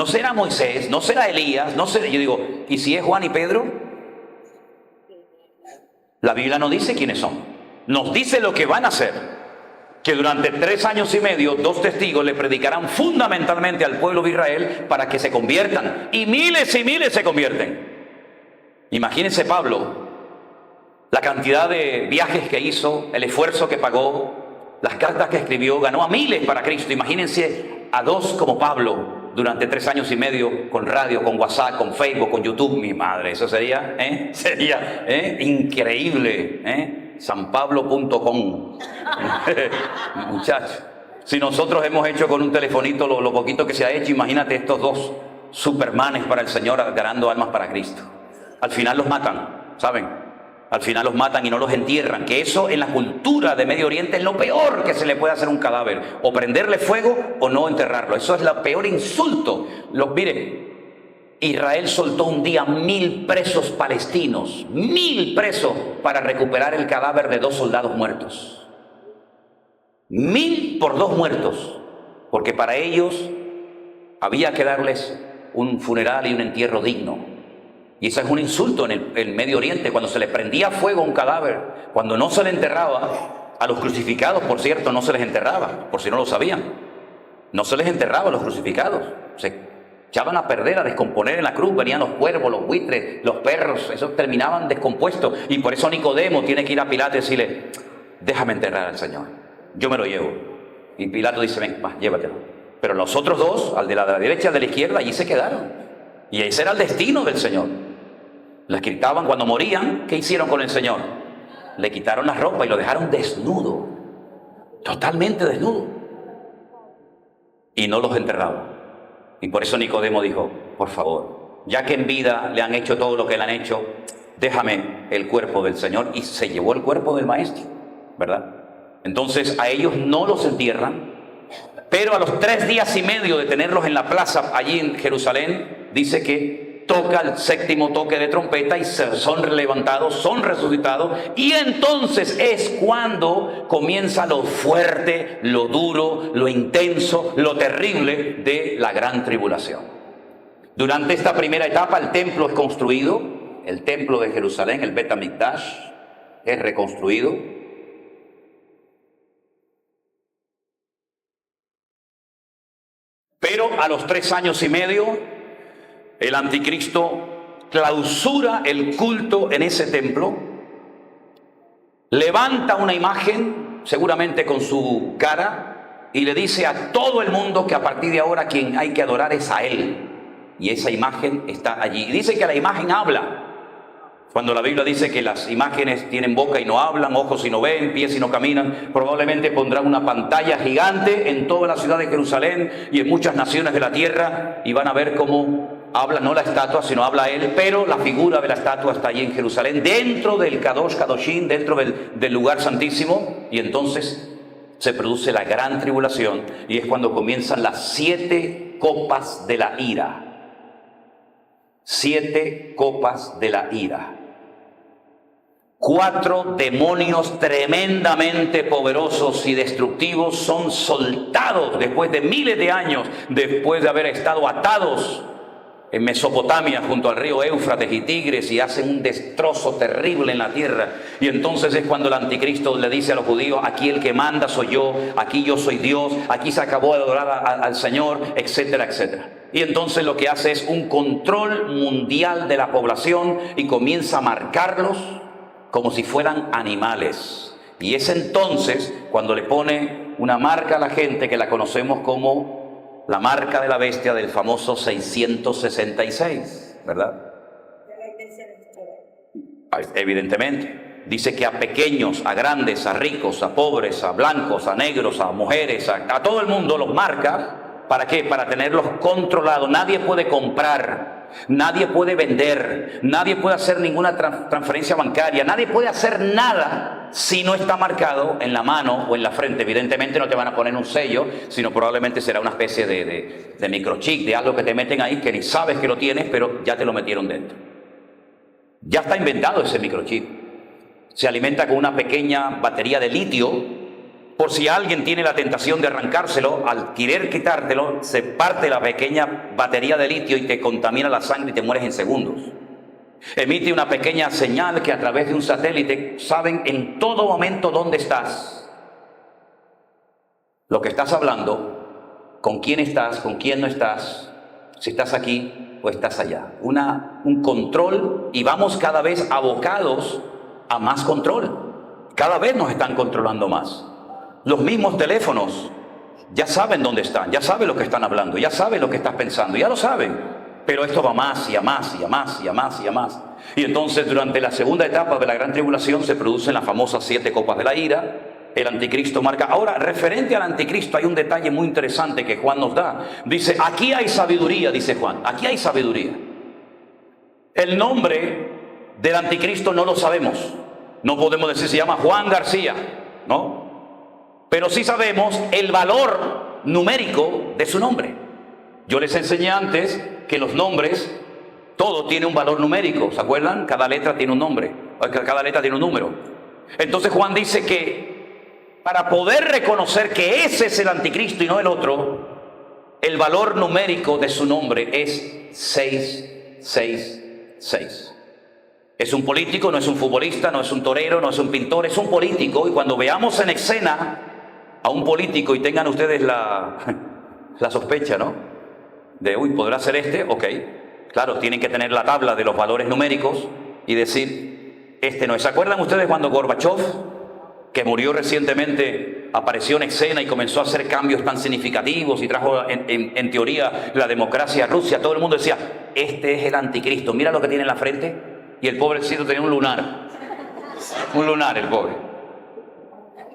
No será Moisés, no será Elías, no será... Yo digo, ¿y si es Juan y Pedro? La Biblia no dice quiénes son. Nos dice lo que van a hacer. Que durante 3 años y medio, 2 testigos le predicarán fundamentalmente al pueblo de Israel para que se conviertan. Y miles se convierten. Imagínense Pablo, la cantidad de viajes que hizo, el esfuerzo que pagó, las cartas que escribió, ganó a miles para Cristo. Imagínense a 2 como Pablo durante 3 años y medio, con radio, con WhatsApp, con Facebook, con YouTube. Mi madre, eso sería increíble, sanpablo.com. Muchachos, si nosotros hemos hecho con un telefonito lo poquito que se ha hecho, imagínate estos 2 supermanes para el Señor ganando almas para Cristo. Al final los matan, ¿saben? Al final los matan y no los entierran, que eso en la cultura de Medio Oriente es lo peor que se le puede hacer a un cadáver, o prenderle fuego o no enterrarlo. Eso es el peor insulto. Mire, Israel soltó un día 1000 presos palestinos, 1000 presos para recuperar el cadáver de 2 soldados muertos. 1000 por 2 muertos, porque para ellos había que darles un funeral y un entierro digno. Y eso es un insulto en el Medio Oriente, cuando se le prendía fuego a un cadáver, cuando no se le enterraba, a los crucificados, por cierto, no se les enterraba, por si no lo sabían. No se les enterraba a los crucificados, se echaban a perder, a descomponer en la cruz, venían los cuervos, los buitres, los perros, esos terminaban descompuestos. Y por eso Nicodemo tiene que ir a Pilato y decirle, déjame enterrar al Señor, yo me lo llevo. Y Pilato dice, ven, va, llévatelo. Pero los otros 2, al de la derecha y al de la izquierda, allí se quedaron. Y ese era el destino del Señor. Les quitaban cuando morían. ¿Qué hicieron con el Señor? Le quitaron la ropa y lo dejaron desnudo, totalmente desnudo, y no los enterraban. Y por eso Nicodemo dijo, por favor, ya que en vida le han hecho todo lo que le han hecho, déjame el cuerpo del Señor. Y se llevó el cuerpo del Maestro, ¿verdad? Entonces a ellos no los entierran, pero a los 3 días y medio de tenerlos en la plaza allí en Jerusalén, dice que toca el 7º toque de trompeta y son levantados, son resucitados. Y entonces es cuando comienza lo fuerte, lo duro, lo intenso, lo terrible de la gran tribulación. Durante esta primera etapa el templo es construido, el templo de Jerusalén, el Bet Hamikdash, es reconstruido. Pero a los 3 años y medio, el anticristo clausura el culto en ese templo, levanta una imagen, seguramente con su cara, y le dice a todo el mundo que a partir de ahora quien hay que adorar es a él. Y esa imagen está allí. Y dice que la imagen habla. Cuando la Biblia dice que las imágenes tienen boca y no hablan, ojos y no ven, pies y no caminan, probablemente pondrán una pantalla gigante en toda la ciudad de Jerusalén y en muchas naciones de la tierra, y van a ver cómo habla no la estatua, sino habla él, pero la figura de la estatua está allí en Jerusalén, dentro del Kadosh Kadoshim, dentro del lugar santísimo. Y entonces se produce la gran tribulación, y es cuando comienzan las 7 copas de la ira. 7 copas de la ira. 4 demonios tremendamente poderosos y destructivos son soltados después de miles de años, después de haber estado atados en Mesopotamia junto al río Éufrates y Tigres, y hacen un destrozo terrible en la tierra. Y entonces es cuando el anticristo le dice a los judíos, aquí el que manda soy yo, aquí yo soy Dios, aquí se acabó de adorar al Señor, etcétera, etcétera. Y entonces lo que hace es un control mundial de la población y comienza a marcarlos como si fueran animales. Y es entonces cuando le pone una marca a la gente que la conocemos como la marca de la bestia, del famoso 666, ¿verdad? Evidentemente. Dice que a pequeños, a grandes, a ricos, a pobres, a blancos, a negros, a mujeres, a todo el mundo los marca. ¿Para qué? Para tenerlos controlados. Nadie puede comprar, nadie puede vender, nadie puede hacer ninguna transferencia bancaria, nadie puede hacer nada si no está marcado en la mano o en la frente. Evidentemente no te van a poner un sello, sino probablemente será una especie de microchip, de algo que te meten ahí que ni sabes que lo tienes, pero ya te lo metieron dentro. Ya está inventado ese microchip. Se alimenta con una pequeña batería de litio Por si alguien tiene la tentación de arrancárselo, al querer quitártelo, se parte la pequeña batería de litio y te contamina la sangre y te mueres en segundos. Emite una pequeña señal que a través de un satélite saben en todo momento dónde estás, lo que estás hablando, con quién no estás, si estás aquí o estás allá. Un control, y vamos cada vez abocados a más control. Cada vez nos están controlando más. Los mismos teléfonos ya saben dónde están, ya saben lo que están hablando, ya saben lo que estás pensando, ya lo saben. Pero esto va más y a más y a más y a más y a más. Y entonces durante la segunda etapa de la gran tribulación se producen las famosas 7 copas de la ira. El anticristo marca. Ahora, referente al anticristo hay un detalle muy interesante que Juan nos da. Dice, aquí hay sabiduría, dice Juan, aquí hay sabiduría. El nombre del anticristo no lo sabemos. No podemos decir se llama Juan García, ¿no? Pero sí sabemos el valor numérico de su nombre. Yo les enseñé antes que los nombres, todo tiene un valor numérico, ¿se acuerdan? Cada letra tiene un nombre, cada letra tiene un número. Entonces Juan dice que para poder reconocer que ese es el anticristo y no el otro, el valor numérico de su nombre es 666. Es un político, no es un futbolista, no es un torero, no es un pintor, es un político. Y cuando veamos en escena a un político y tengan ustedes la sospecha, ¿no? De, uy, ¿podrá ser este? Ok. Claro, tienen que tener la tabla de los valores numéricos y decir, este no es. ¿Se acuerdan ustedes cuando Gorbachev, que murió recientemente, apareció en escena y comenzó a hacer cambios tan significativos y trajo en teoría la democracia a Rusia? Todo el mundo decía, este es el anticristo, mira lo que tiene en la frente. Y el pobrecito tenía un lunar el pobre.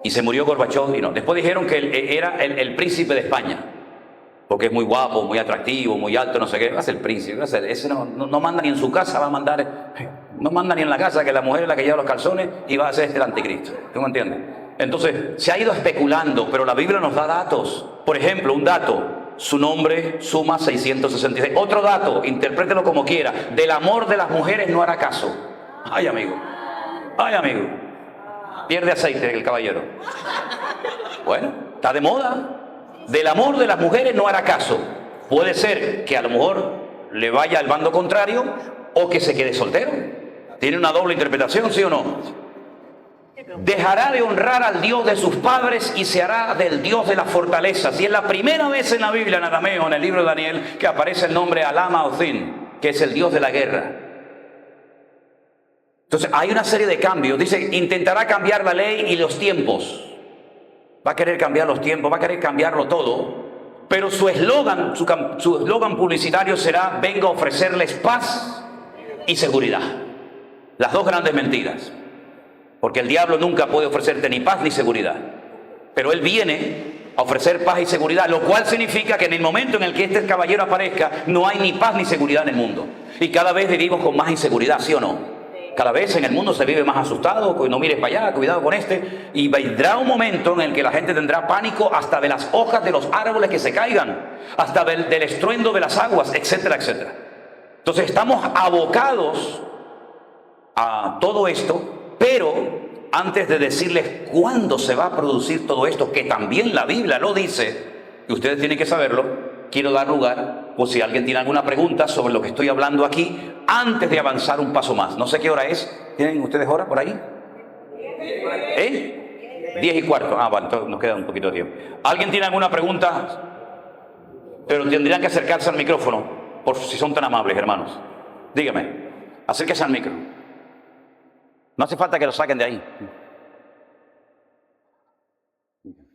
Y se murió Gorbachev y no. Después dijeron que era el príncipe de España, porque es muy guapo, muy atractivo, muy alto, no sé qué. Va a ser el príncipe, ese no manda ni en su casa, va a mandar, no manda ni en la casa, que la mujer es la que lleva los calzones y va a ser el anticristo. ¿Tú me entiendes? Entonces, se ha ido especulando, pero la Biblia nos da datos. Por ejemplo, un dato, su nombre suma 666. Otro dato, interprételo como quiera, del amor de las mujeres no hará caso. Ay, amigo, pierde aceite el caballero. Bueno, está de moda. Del amor de las mujeres no hará caso. Puede ser que a lo mejor le vaya al bando contrario o que se quede soltero. Tiene una doble interpretación, ¿sí o no? Dejará de honrar al Dios de sus padres y se hará del Dios de las fortalezas. Y es la primera vez en la Biblia, en arameo, en el libro de Daniel, que aparece el nombre Alama Ozin, que es el Dios de la guerra. Entonces hay una serie de cambios. Dice, intentará cambiar la ley y los tiempos. Va a querer cambiar los tiempos, va a querer cambiarlo todo. Pero su eslogan publicitario será, vengo a ofrecerles paz y seguridad. Las dos grandes mentiras. Porque el diablo nunca puede ofrecerte ni paz ni seguridad. Pero él viene a ofrecer paz y seguridad, lo cual significa que en el momento en el que este caballero aparezca, no hay ni paz ni seguridad en el mundo. Y cada vez vivimos con más inseguridad, ¿sí o no? Cada vez en el mundo se vive más asustado, no mires para allá, cuidado con este. Y vendrá un momento en el que la gente tendrá pánico hasta de las hojas de los árboles que se caigan, hasta del estruendo de las aguas, etcétera, etcétera. Entonces estamos abocados a todo esto, pero antes de decirles cuándo se va a producir todo esto, que también la Biblia lo dice, y ustedes tienen que saberlo, quiero dar lugar, por si alguien tiene alguna pregunta sobre lo que estoy hablando aquí, antes de avanzar un paso más. No sé qué hora es. ¿Tienen ustedes hora por ahí? 10:15. Ah, vale, entonces nos queda un poquito de tiempo. ¿Alguien tiene alguna pregunta? Pero tendrían que acercarse al micrófono, por si son tan amables, hermanos. Dígame, acérquese al micro. No hace falta que lo saquen de ahí.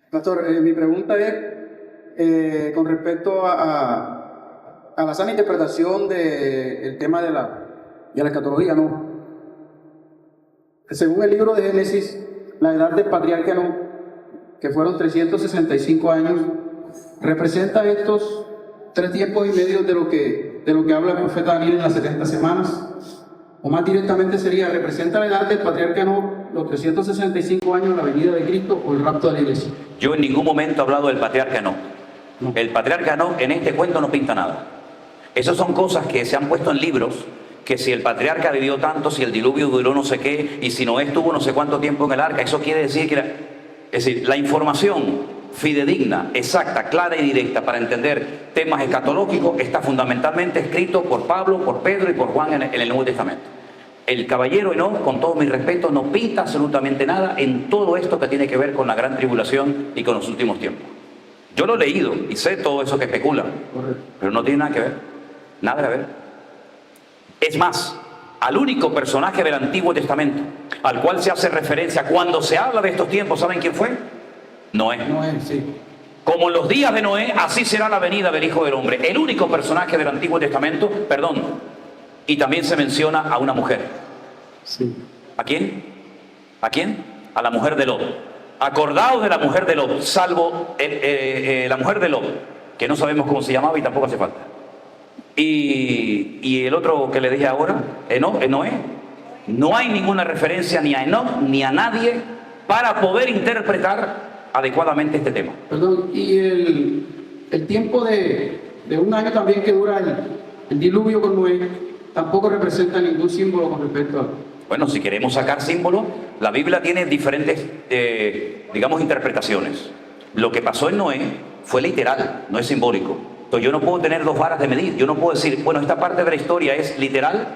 Pastor, mi pregunta es con respecto a la sana interpretación del tema de la escatología, ¿no? Según el libro de Génesis, la edad del patriarca Enoc, que fueron 365 años, representa estos 3 tiempos y medio de lo que habla el profeta Daniel en las 70 semanas. O más directamente sería, representa la edad del patriarca Enoc, los 365 años, la venida de Cristo o el rapto de la iglesia. Yo en ningún momento he hablado del patriarca Enoc. No. El patriarca Enoc en este cuento no pinta nada. Esas son cosas que se han puesto en libros, que si el patriarca vivió tanto, si el diluvio duró no sé qué, y si Noé estuvo no sé cuánto tiempo en el arca, eso quiere decir que Es decir, la información fidedigna, exacta, clara y directa para entender temas escatológicos está fundamentalmente escrito por Pablo, por Pedro y por Juan en el Nuevo Testamento. El caballero Enoc, con todo mi respeto, no pinta absolutamente nada en todo esto que tiene que ver con la gran tribulación y con los últimos tiempos. Yo lo he leído y sé todo eso que especula, pero no tiene nada que ver, nada que ver. Es más, al único personaje del Antiguo Testamento al cual se hace referencia cuando se habla de estos tiempos, ¿saben quién fue? Noé. Noé, sí. Como en los días de Noé, así será la venida del Hijo del Hombre. El único personaje del Antiguo Testamento, y también se menciona a una mujer. Sí. ¿A quién? ¿A quién? A la mujer de Lot. Acordaos de la mujer de Lot, salvo la mujer de Lot, que no sabemos cómo se llamaba y tampoco hace falta. Y el otro que le dije ahora, Noé. No hay ninguna referencia ni a Enoc ni a nadie para poder interpretar adecuadamente este tema. Perdón, y el tiempo de un año también que dura el diluvio con Noé, tampoco representa ningún símbolo con respecto a... Bueno, si queremos sacar símbolos, la Biblia tiene diferentes, digamos, interpretaciones. Lo que pasó en Noé fue literal, no es simbólico. Entonces yo no puedo tener dos varas de medir. Yo no puedo decir, bueno, esta parte de la historia es literal,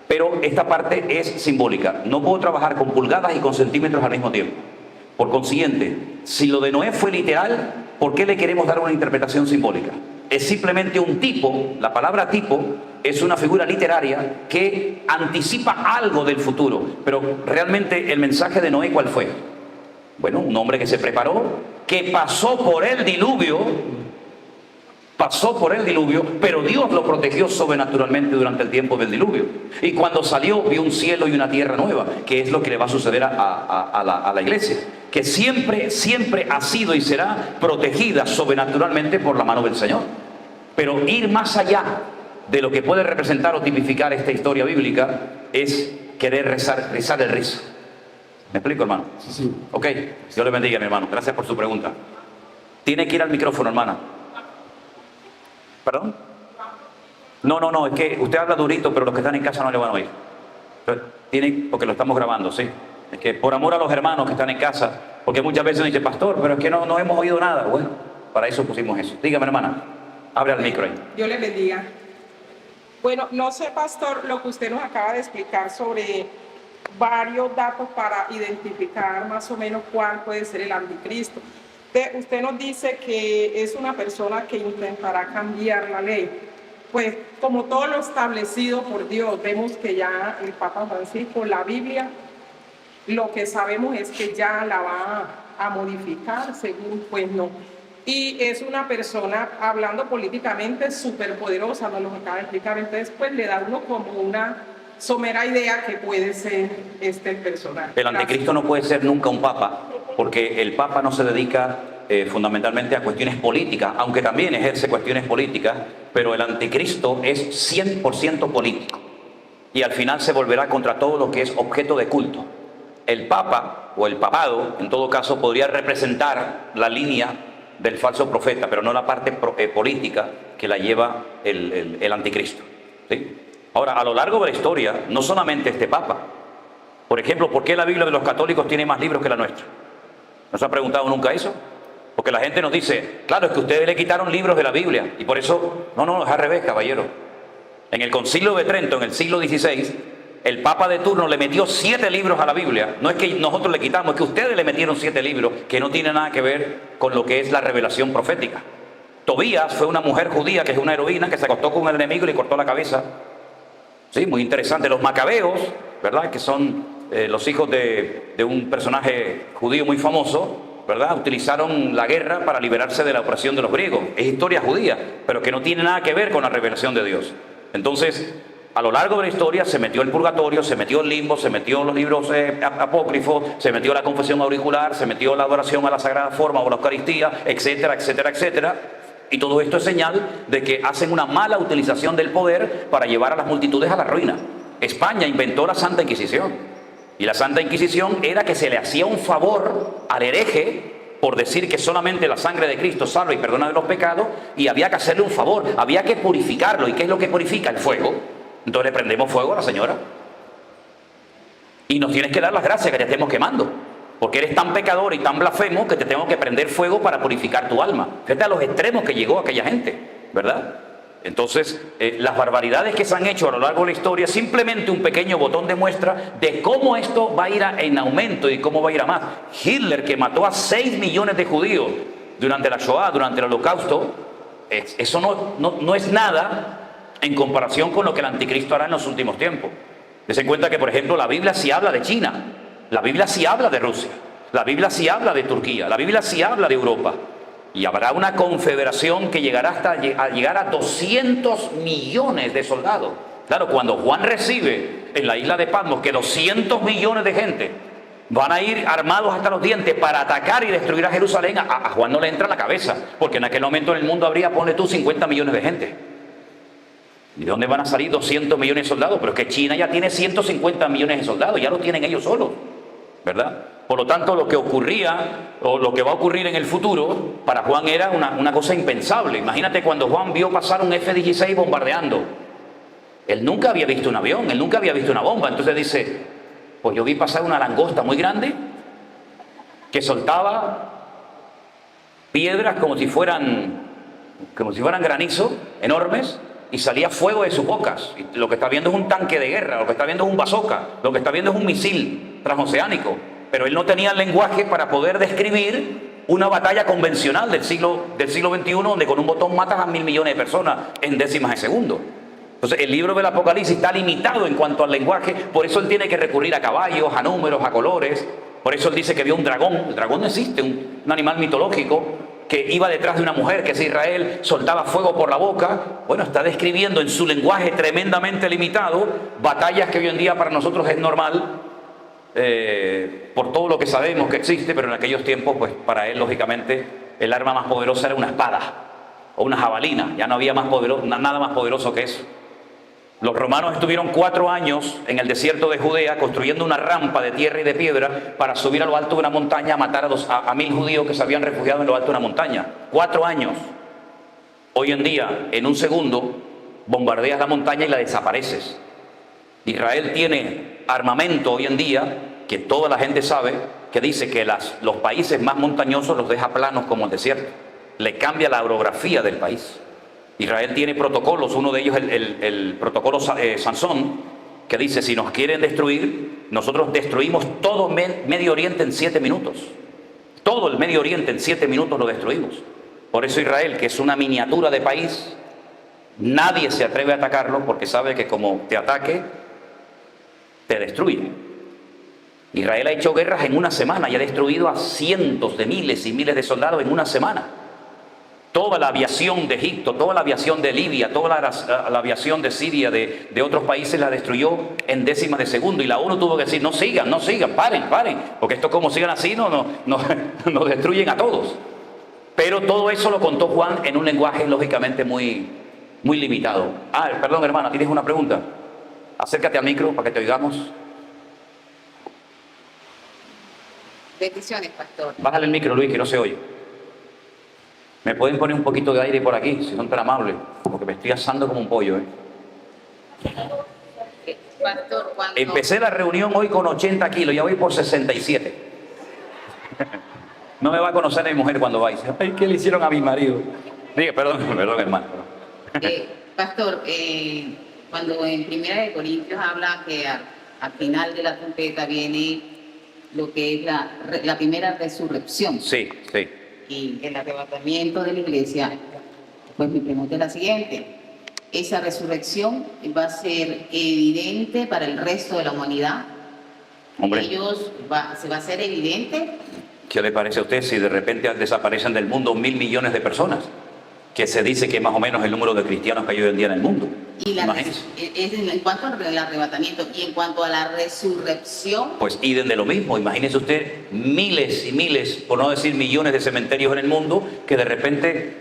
pero esta parte es simbólica. No puedo trabajar con pulgadas y con centímetros al mismo tiempo. Por consiguiente, si lo de Noé fue literal, ¿por qué le queremos dar una interpretación simbólica? Es simplemente un tipo, la palabra tipo es una figura literaria que anticipa algo del futuro. Pero realmente el mensaje de Noé, ¿cuál fue? Bueno, un hombre que se preparó, que pasó por el diluvio, pero Dios lo protegió sobrenaturalmente durante el tiempo del diluvio. Y cuando salió, vio un cielo y una tierra nueva, que es lo que le va a suceder a la iglesia, que siempre ha sido y será protegida sobrenaturalmente por la mano del Señor. Pero ir más allá de lo que puede representar o tipificar esta historia bíblica es querer rizar el rizo. ¿Me explico, hermano? Sí. Ok, Dios le bendiga, mi hermano. Gracias por su pregunta. Tiene que ir al micrófono, hermana. ¿Perdón? No, es que usted habla durito, pero los que están en casa no le van a oír. Porque lo estamos grabando, ¿sí? Es que por amor a los hermanos que están en casa, porque muchas veces dice, pastor, pero es que no hemos oído nada. Bueno, para eso pusimos eso. Dígame, hermana, abre el micro ahí. Dios le bendiga. Bueno, no sé, pastor, lo que usted nos acaba de explicar sobre varios datos para identificar más o menos cuál puede ser el anticristo. Usted nos dice que es una persona que intentará cambiar la ley. Pues como todo lo establecido por Dios, vemos que ya el Papa Francisco, la Biblia, lo que sabemos es que ya la va a modificar, según pues no. Y es una persona, hablando políticamente, súper poderosa, nos lo acaba de explicar. Entonces pues le da uno como una somera idea que puede ser el personaje. El anticristo no puede ser nunca un papa, porque el papa no se dedica fundamentalmente a cuestiones políticas, aunque también ejerce cuestiones políticas, pero el anticristo es 100% político y al final se volverá contra todo lo que es objeto de culto. El papa o el papado, en todo caso, podría representar la línea del falso profeta, pero no la parte política que la lleva el anticristo, ¿sí? Ahora, a lo largo de la historia, no solamente este papa. Por ejemplo, ¿por qué la Biblia de los católicos tiene más libros que la nuestra? ¿No se ha preguntado nunca eso? Porque la gente nos dice, claro, es que ustedes le quitaron libros de la Biblia y por eso, no, es al revés, caballero. En el Concilio de Trento, en el siglo XVI, el Papa de turno le metió 7 libros a la Biblia. No es que nosotros le quitamos, es que ustedes le metieron 7 libros que no tienen nada que ver con lo que es la revelación profética. Tobías fue una mujer judía que es una heroína que se acostó con el enemigo y le cortó la cabeza. Sí, muy interesante. Los macabeos, ¿verdad? Que son los hijos de un personaje judío muy famoso, ¿verdad? Utilizaron la guerra para liberarse de la opresión de los griegos. Es historia judía, pero que no tiene nada que ver con la revelación de Dios. Entonces, a lo largo de la historia se metió el purgatorio, se metió el limbo, se metió los libros apócrifos, se metió la confesión auricular, se metió la adoración a la sagrada forma o la Eucaristía, etcétera, etcétera, etcétera. Y todo esto es señal de que hacen una mala utilización del poder para llevar a las multitudes a la ruina. España inventó la Santa Inquisición. Y la Santa Inquisición era que se le hacía un favor al hereje por decir que solamente la sangre de Cristo salva y perdona de los pecados, y había que hacerle un favor, había que purificarlo. ¿Y qué es lo que purifica? El fuego. Entonces le prendemos fuego a la señora. Y nos tienes que dar las gracias que te estemos quemando. porque eres tan pecador y tan blasfemo que te tengo que prender fuego para purificar tu alma. Fíjate a los extremos que llegó aquella gente, ¿verdad? Entonces, las barbaridades que se han hecho a lo largo de la historia, simplemente un pequeño botón de muestra de cómo esto va a ir en aumento y cómo va a ir a más. Hitler, que mató a 6 millones de judíos durante la Shoah, durante el Holocausto, eso no es nada en comparación con lo que el anticristo hará en los últimos tiempos. Dese cuenta que, por ejemplo, la Biblia sí habla de China, la Biblia sí habla de Rusia, la Biblia sí habla de Turquía, la Biblia sí habla de Europa. Y habrá una confederación que llegará a llegar a 200 millones de soldados. Claro, cuando Juan recibe en la isla de Patmos que 200 millones de gente van a ir armados hasta los dientes para atacar y destruir a Jerusalén, a Juan no le entra en la cabeza, porque en aquel momento en el mundo habría, ponle tú, 50 millones de gente. ¿Y de dónde van a salir 200 millones de soldados? Pero es que China ya tiene 150 millones de soldados, ya lo tienen ellos solos, ¿verdad? Por lo tanto, lo que ocurría, o lo que va a ocurrir en el futuro, para Juan era una cosa impensable. Imagínate cuando Juan vio pasar un F-16 bombardeando. Él nunca había visto un avión, él nunca había visto una bomba. Entonces dice, pues yo vi pasar una langosta muy grande que soltaba piedras como si fueran granizo, enormes, y salía fuego de sus bocas. Y lo que está viendo es un tanque de guerra, lo que está viendo es un bazooka, lo que está viendo es un misil transoceánico. Pero él no tenía el lenguaje para poder describir una batalla convencional del siglo XXI, donde con un botón matas a 1.000 millones de personas en décimas de segundo. Entonces el libro del Apocalipsis está limitado en cuanto al lenguaje, por eso él tiene que recurrir a caballos, a números, a colores. Por eso él dice que vio un dragón. El dragón no existe, un animal mitológico que iba detrás de una mujer, que es Israel, soltaba fuego por la boca. Bueno, está describiendo en su lenguaje tremendamente limitado batallas que hoy en día para nosotros es normal, por todo lo que sabemos que existe, pero en aquellos tiempos, pues para él, lógicamente, el arma más poderosa era una espada o una jabalina. Ya no había nada más poderoso que eso. Los romanos estuvieron 4 años en el desierto de Judea construyendo una rampa de tierra y de piedra para subir a lo alto de una montaña a matar a 1.000 judíos que se habían refugiado en lo alto de una montaña. 4 años. Hoy en día, en un segundo, bombardeas la montaña y la desapareces. Israel tiene armamento hoy en día que toda la gente sabe, que dice que los países más montañosos los deja planos como el desierto. Le cambia la orografía del país. Israel tiene protocolos, uno de ellos el protocolo Sansón, que dice, si nos quieren destruir, nosotros destruimos todo Medio Oriente en 7 minutos. Todo el Medio Oriente en 7 minutos lo destruimos. Por eso Israel, que es una miniatura de país, nadie se atreve a atacarlo porque sabe que como te ataque, te destruye. Israel ha hecho guerras en una semana y ha destruido a cientos de miles y miles de soldados en una semana. Toda la aviación de Egipto, toda la aviación de Libia, toda la aviación de Siria, de otros países la destruyó en décimas de segundo. Y la ONU tuvo que decir, no sigan, paren, porque esto como sigan así nos destruyen a todos. Pero todo eso lo contó Juan en un lenguaje lógicamente muy limitado. Perdón hermana, ¿tienes una pregunta? Acércate al micro para que te oigamos. Bendiciones, pastor. Bájale el micro, Luis, que no se oye. ¿Me pueden poner un poquito de aire por aquí, si son tan amables? Porque me estoy asando como un pollo, Pastor, cuando... Empecé la reunión hoy con 80 kilos, ya voy por 67. No me va a conocer mi mujer cuando vaya. Ay, ¿qué le hicieron a mi marido? Diga, perdón, hermano. Pastor, cuando en 1 Corintios habla que al final de la trompeta viene lo que es la primera resurrección. Sí. Y el arrebatamiento de la iglesia, pues mi pregunta es la siguiente. ¿Esa resurrección va a ser evidente para el resto de la humanidad? Hombre. ¿Se va a hacer evidente? ¿Qué le parece a usted si de repente desaparecen del mundo 1.000 millones de personas? Que se dice que más o menos el número de cristianos que hay hoy en día en el mundo. Y en cuanto al arrebatamiento y en cuanto a la resurrección. Pues idem de lo mismo. Imagínese usted miles y miles, por no decir millones de cementerios en el mundo que de repente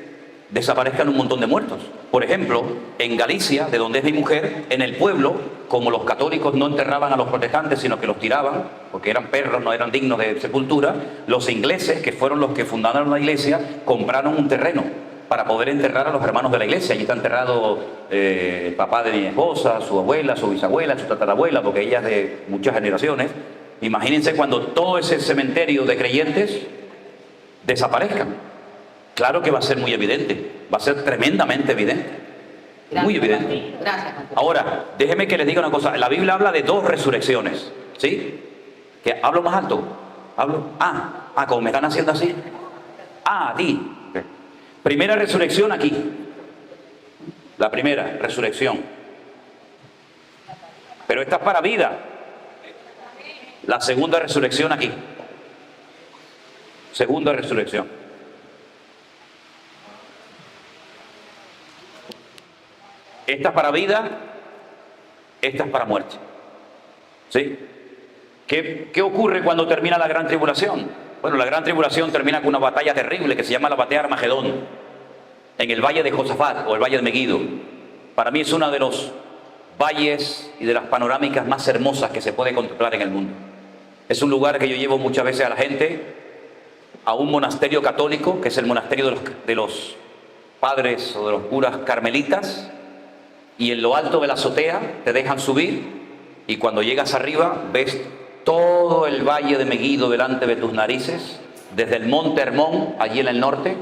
desaparezcan un montón de muertos. Por ejemplo, en Galicia, de donde es mi mujer, en el pueblo, como los católicos no enterraban a los protestantes, sino que los tiraban, porque eran perros, no eran dignos de sepultura, los ingleses, que fueron los que fundaron la iglesia, compraron un terreno para poder enterrar a los hermanos de la iglesia. Allí está enterrado el papá de mi esposa, su abuela, su bisabuela, su tatarabuela, porque ella es de muchas generaciones. Imagínense cuando todo ese cementerio de creyentes desaparezca. Claro que va a ser muy evidente, va a ser tremendamente evidente, muy evidente. Gracias, pastor. Ahora, déjeme que les diga una cosa. La Biblia habla de 2 resurrecciones, ¿sí? Que hablo más alto. Hablo. Como me están haciendo así. A ti. Okay. Primera resurrección aquí. La primera resurrección. Pero esta es para vida. La segunda resurrección aquí. Segunda resurrección. Esta es para vida, esta es para muerte. ¿Sí? ¿Qué ocurre cuando termina la gran tribulación? Bueno, la gran tribulación termina con una batalla terrible que se llama la batalla de Armagedón, en el valle de Josafat o el valle de Megiddo. Para mí es uno de los valles y de las panorámicas más hermosas que se puede contemplar en el mundo. Es un lugar que yo llevo muchas veces a la gente a un monasterio católico, que es el monasterio de los padres o de los curas carmelitas, y en lo alto de la azotea te dejan subir, y cuando llegas arriba ves todo el valle de Megiddo delante de tus narices, desde el monte Hermón, allí en el norte,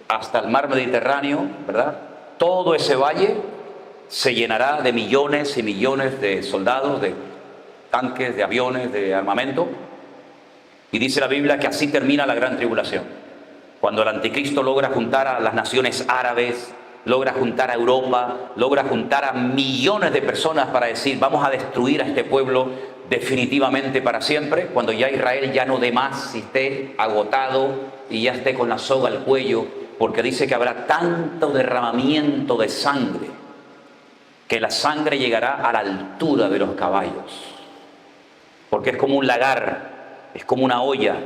hasta el mar Mediterráneo, ¿verdad? Todo ese valle se llenará de millones y millones de soldados, de tanques, de aviones, de armamento. Y dice la Biblia que así termina la gran tribulación. Cuando el anticristo logra juntar a las naciones árabes, logra juntar a Europa, logra juntar a millones de personas para decir, vamos a destruir a este pueblo definitivamente para siempre, cuando ya Israel ya no dé más y esté agotado y ya esté con la soga al cuello, porque dice que habrá tanto derramamiento de sangre que la sangre llegará a la altura de los caballos, porque es como un lagar, es como una olla,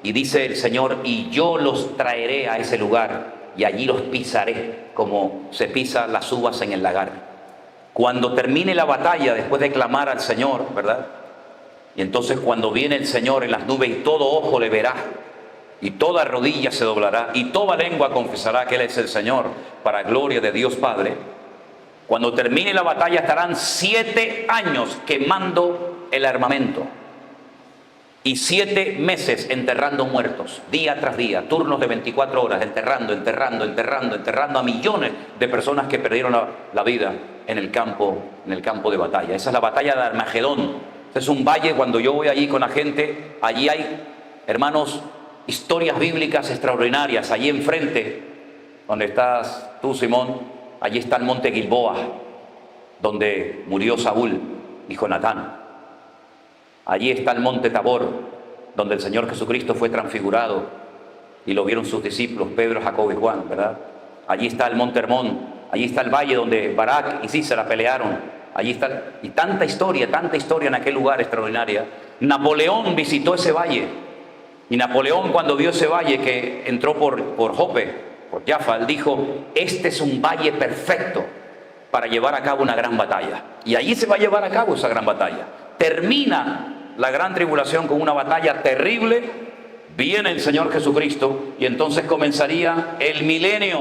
y dice el Señor, y yo los traeré a ese lugar y allí los pisaré como se pisa las uvas en el lagar. Cuando termine la batalla, después de clamar al Señor, ¿verdad? Y entonces cuando viene el Señor en las nubes y todo ojo le verá, y toda rodilla se doblará, y toda lengua confesará que Él es el Señor, para gloria de Dios Padre. Cuando termine la batalla estarán 7 años quemando el armamento, y 7 meses enterrando muertos, día tras día, turnos de 24 horas, enterrando a millones de personas que perdieron la vida en el campo de batalla. Esa es la batalla de Armagedón. Es un valle. Cuando yo voy allí con la gente, allí hay, hermanos, historias bíblicas extraordinarias. Allí enfrente, donde estás tú, Simón, allí está el monte Gilboa, donde murió Saúl y Jonatán. Allí está el monte Tabor, donde el Señor Jesucristo fue transfigurado y lo vieron sus discípulos, Pedro, Jacobo y Juan, ¿verdad? Allí está el monte Hermón, allí está el valle donde Barak y Sísera pelearon. Allí está, y tanta historia en aquel lugar extraordinaria. Napoleón visitó ese valle, y Napoleón, cuando vio ese valle que entró por Jope, por Jaffa, él dijo, este es un valle perfecto para llevar a cabo una gran batalla. Y allí se va a llevar a cabo esa gran batalla. Termina la gran tribulación con una batalla terrible, viene el Señor Jesucristo y entonces comenzaría el milenio,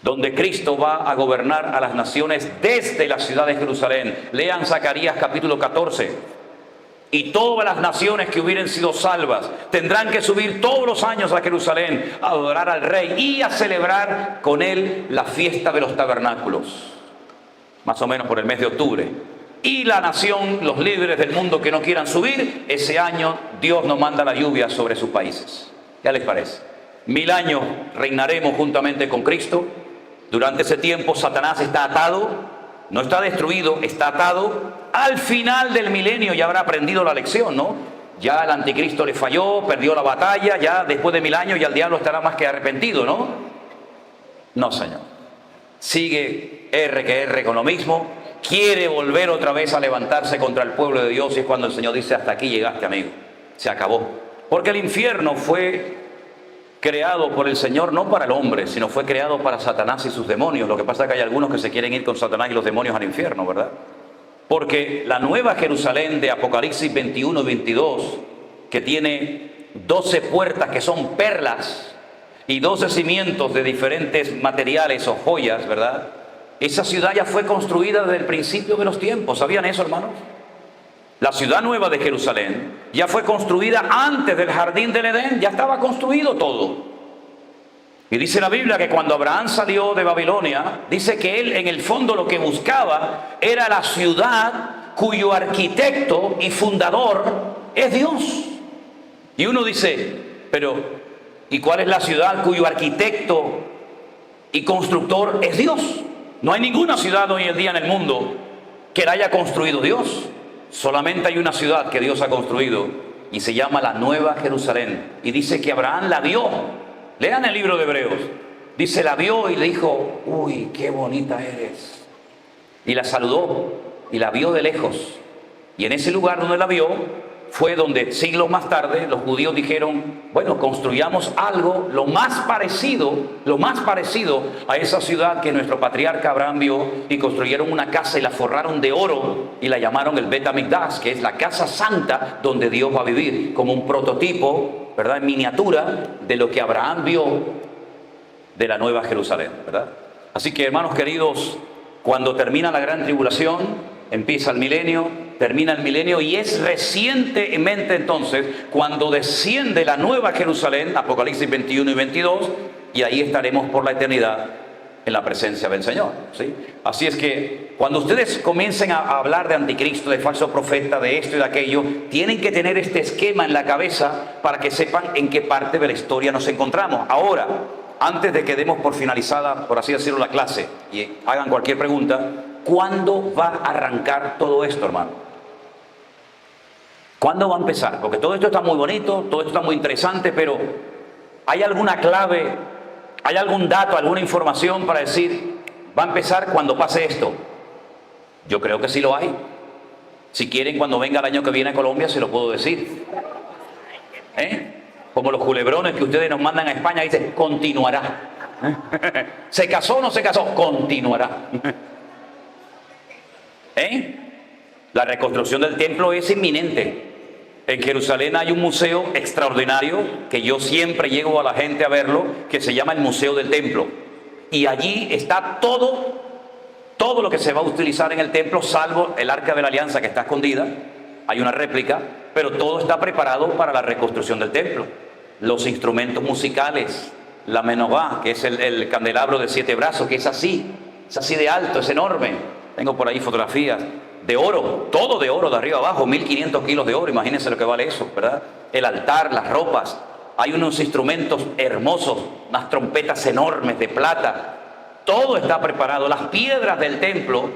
donde Cristo va a gobernar a las naciones desde la ciudad de Jerusalén. Lean Zacarías capítulo 14. Y todas las naciones que hubieren sido salvas tendrán que subir todos los años a Jerusalén a adorar al Rey y a celebrar con Él la fiesta de los tabernáculos, más o menos por el mes de octubre. Y la nación, los líderes del mundo que no quieran subir, ese año Dios nos manda la lluvia sobre sus países. ¿Qué les parece? 1000 años reinaremos juntamente con Cristo. Durante ese tiempo Satanás está atado, no está destruido, está atado. Al final del milenio ya habrá aprendido la lección, ¿no? Ya el anticristo le falló, perdió la batalla, ya después de 1000 años ya el diablo estará más que arrepentido, ¿no? No, Señor. Sigue R con lo mismo. Quiere volver otra vez a levantarse contra el pueblo de Dios, y es cuando el Señor dice, hasta aquí llegaste, amigo, se acabó. Porque el infierno fue creado por el Señor no para el hombre, sino fue creado para Satanás y sus demonios. Lo que pasa es que hay algunos que se quieren ir con Satanás y los demonios al infierno, ¿verdad? Porque la nueva Jerusalén de Apocalipsis 21 y 22, que tiene 12 puertas que son perlas y 12 cimientos de diferentes materiales o joyas, ¿verdad? Esa ciudad ya fue construida desde el principio de los tiempos. ¿Sabían eso, hermanos? La ciudad nueva de Jerusalén ya fue construida antes del jardín del Edén, ya estaba construido todo. Y dice la Biblia que cuando Abraham salió de Babilonia, dice que él en el fondo lo que buscaba era la ciudad cuyo arquitecto y fundador es Dios. Y uno dice, pero ¿y cuál es la ciudad cuyo arquitecto y constructor es Dios? No hay ninguna ciudad hoy en día en el mundo que la haya construido Dios. Solamente hay una ciudad que Dios ha construido y se llama la Nueva Jerusalén. Y dice que Abraham la vio. Lean el libro de Hebreos. Dice, la vio y le dijo, uy, qué bonita eres. Y la saludó y la vio de lejos. Y en ese lugar donde la vio fue donde siglos más tarde los judíos dijeron, bueno, construyamos algo lo más parecido a esa ciudad que nuestro patriarca Abraham vio, y construyeron una casa y la forraron de oro y la llamaron el Bet Hamikdash, que es la casa santa donde Dios va a vivir, como un prototipo, ¿verdad?, en miniatura de lo que Abraham vio de la Nueva Jerusalén, ¿verdad? Así que, hermanos queridos, cuando termina la gran tribulación, empieza el milenio, termina el milenio, y es recientemente entonces cuando desciende la Nueva Jerusalén, Apocalipsis 21 y 22, y ahí estaremos por la eternidad en la presencia del Señor, ¿sí? Así es que cuando ustedes comiencen a hablar de anticristo, de falso profeta, de esto y de aquello, tienen que tener este esquema en la cabeza para que sepan en qué parte de la historia nos encontramos. Ahora, antes de que demos por finalizada, por así decirlo, la clase y hagan cualquier pregunta, ¿cuándo va a arrancar todo esto, hermano? ¿Cuándo va a empezar? Porque todo esto está muy bonito, todo esto está muy interesante, pero ¿hay alguna clave, hay algún dato, alguna información para decir, va a empezar cuando pase esto? Yo creo que sí lo hay. Si quieren, cuando venga el año que viene a Colombia, se lo puedo decir. Como los culebrones que ustedes nos mandan a España, dicen, continuará. ¿Se casó o no se casó? Continuará. La reconstrucción del templo es inminente. En Jerusalén hay un museo extraordinario que yo siempre llevo a la gente a verlo, que se llama el Museo del Templo. Y allí está todo lo que se va a utilizar en el templo, salvo el Arca de la Alianza, que está escondida. Hay una réplica, pero todo está preparado para la reconstrucción del templo. Los instrumentos musicales, la menorá, que es el candelabro de 7 brazos, que es así de alto, es enorme. Tengo por ahí fotografías de oro, todo de oro, de arriba abajo, 1500 kilos de oro, imagínense lo que vale eso, ¿verdad? El altar, las ropas, hay unos instrumentos hermosos, unas trompetas enormes de plata, todo está preparado. Las piedras del templo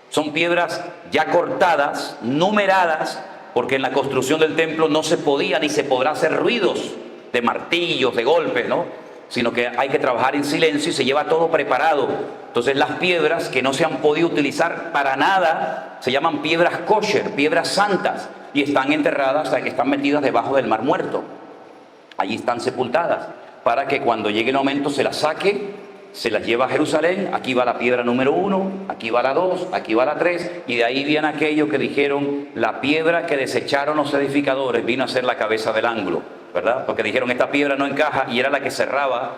son piedras ya cortadas, numeradas, porque en la construcción del templo no se podía ni se podrá hacer ruidos de martillos, de golpes, ¿no? Sino que hay que trabajar en silencio y se lleva todo preparado. Entonces las piedras que no se han podido utilizar para nada se llaman piedras kosher, piedras santas, y están enterradas, están metidas debajo del Mar Muerto. Allí están sepultadas, para que cuando llegue el momento se las saque, se las lleva a Jerusalén. Aquí va la piedra número 1, aquí va la 2, aquí va la 3, y de ahí viene aquello que dijeron, la piedra que desecharon los edificadores vino a ser la cabeza del ángulo, ¿verdad? Porque dijeron, esta piedra no encaja, y era la que cerraba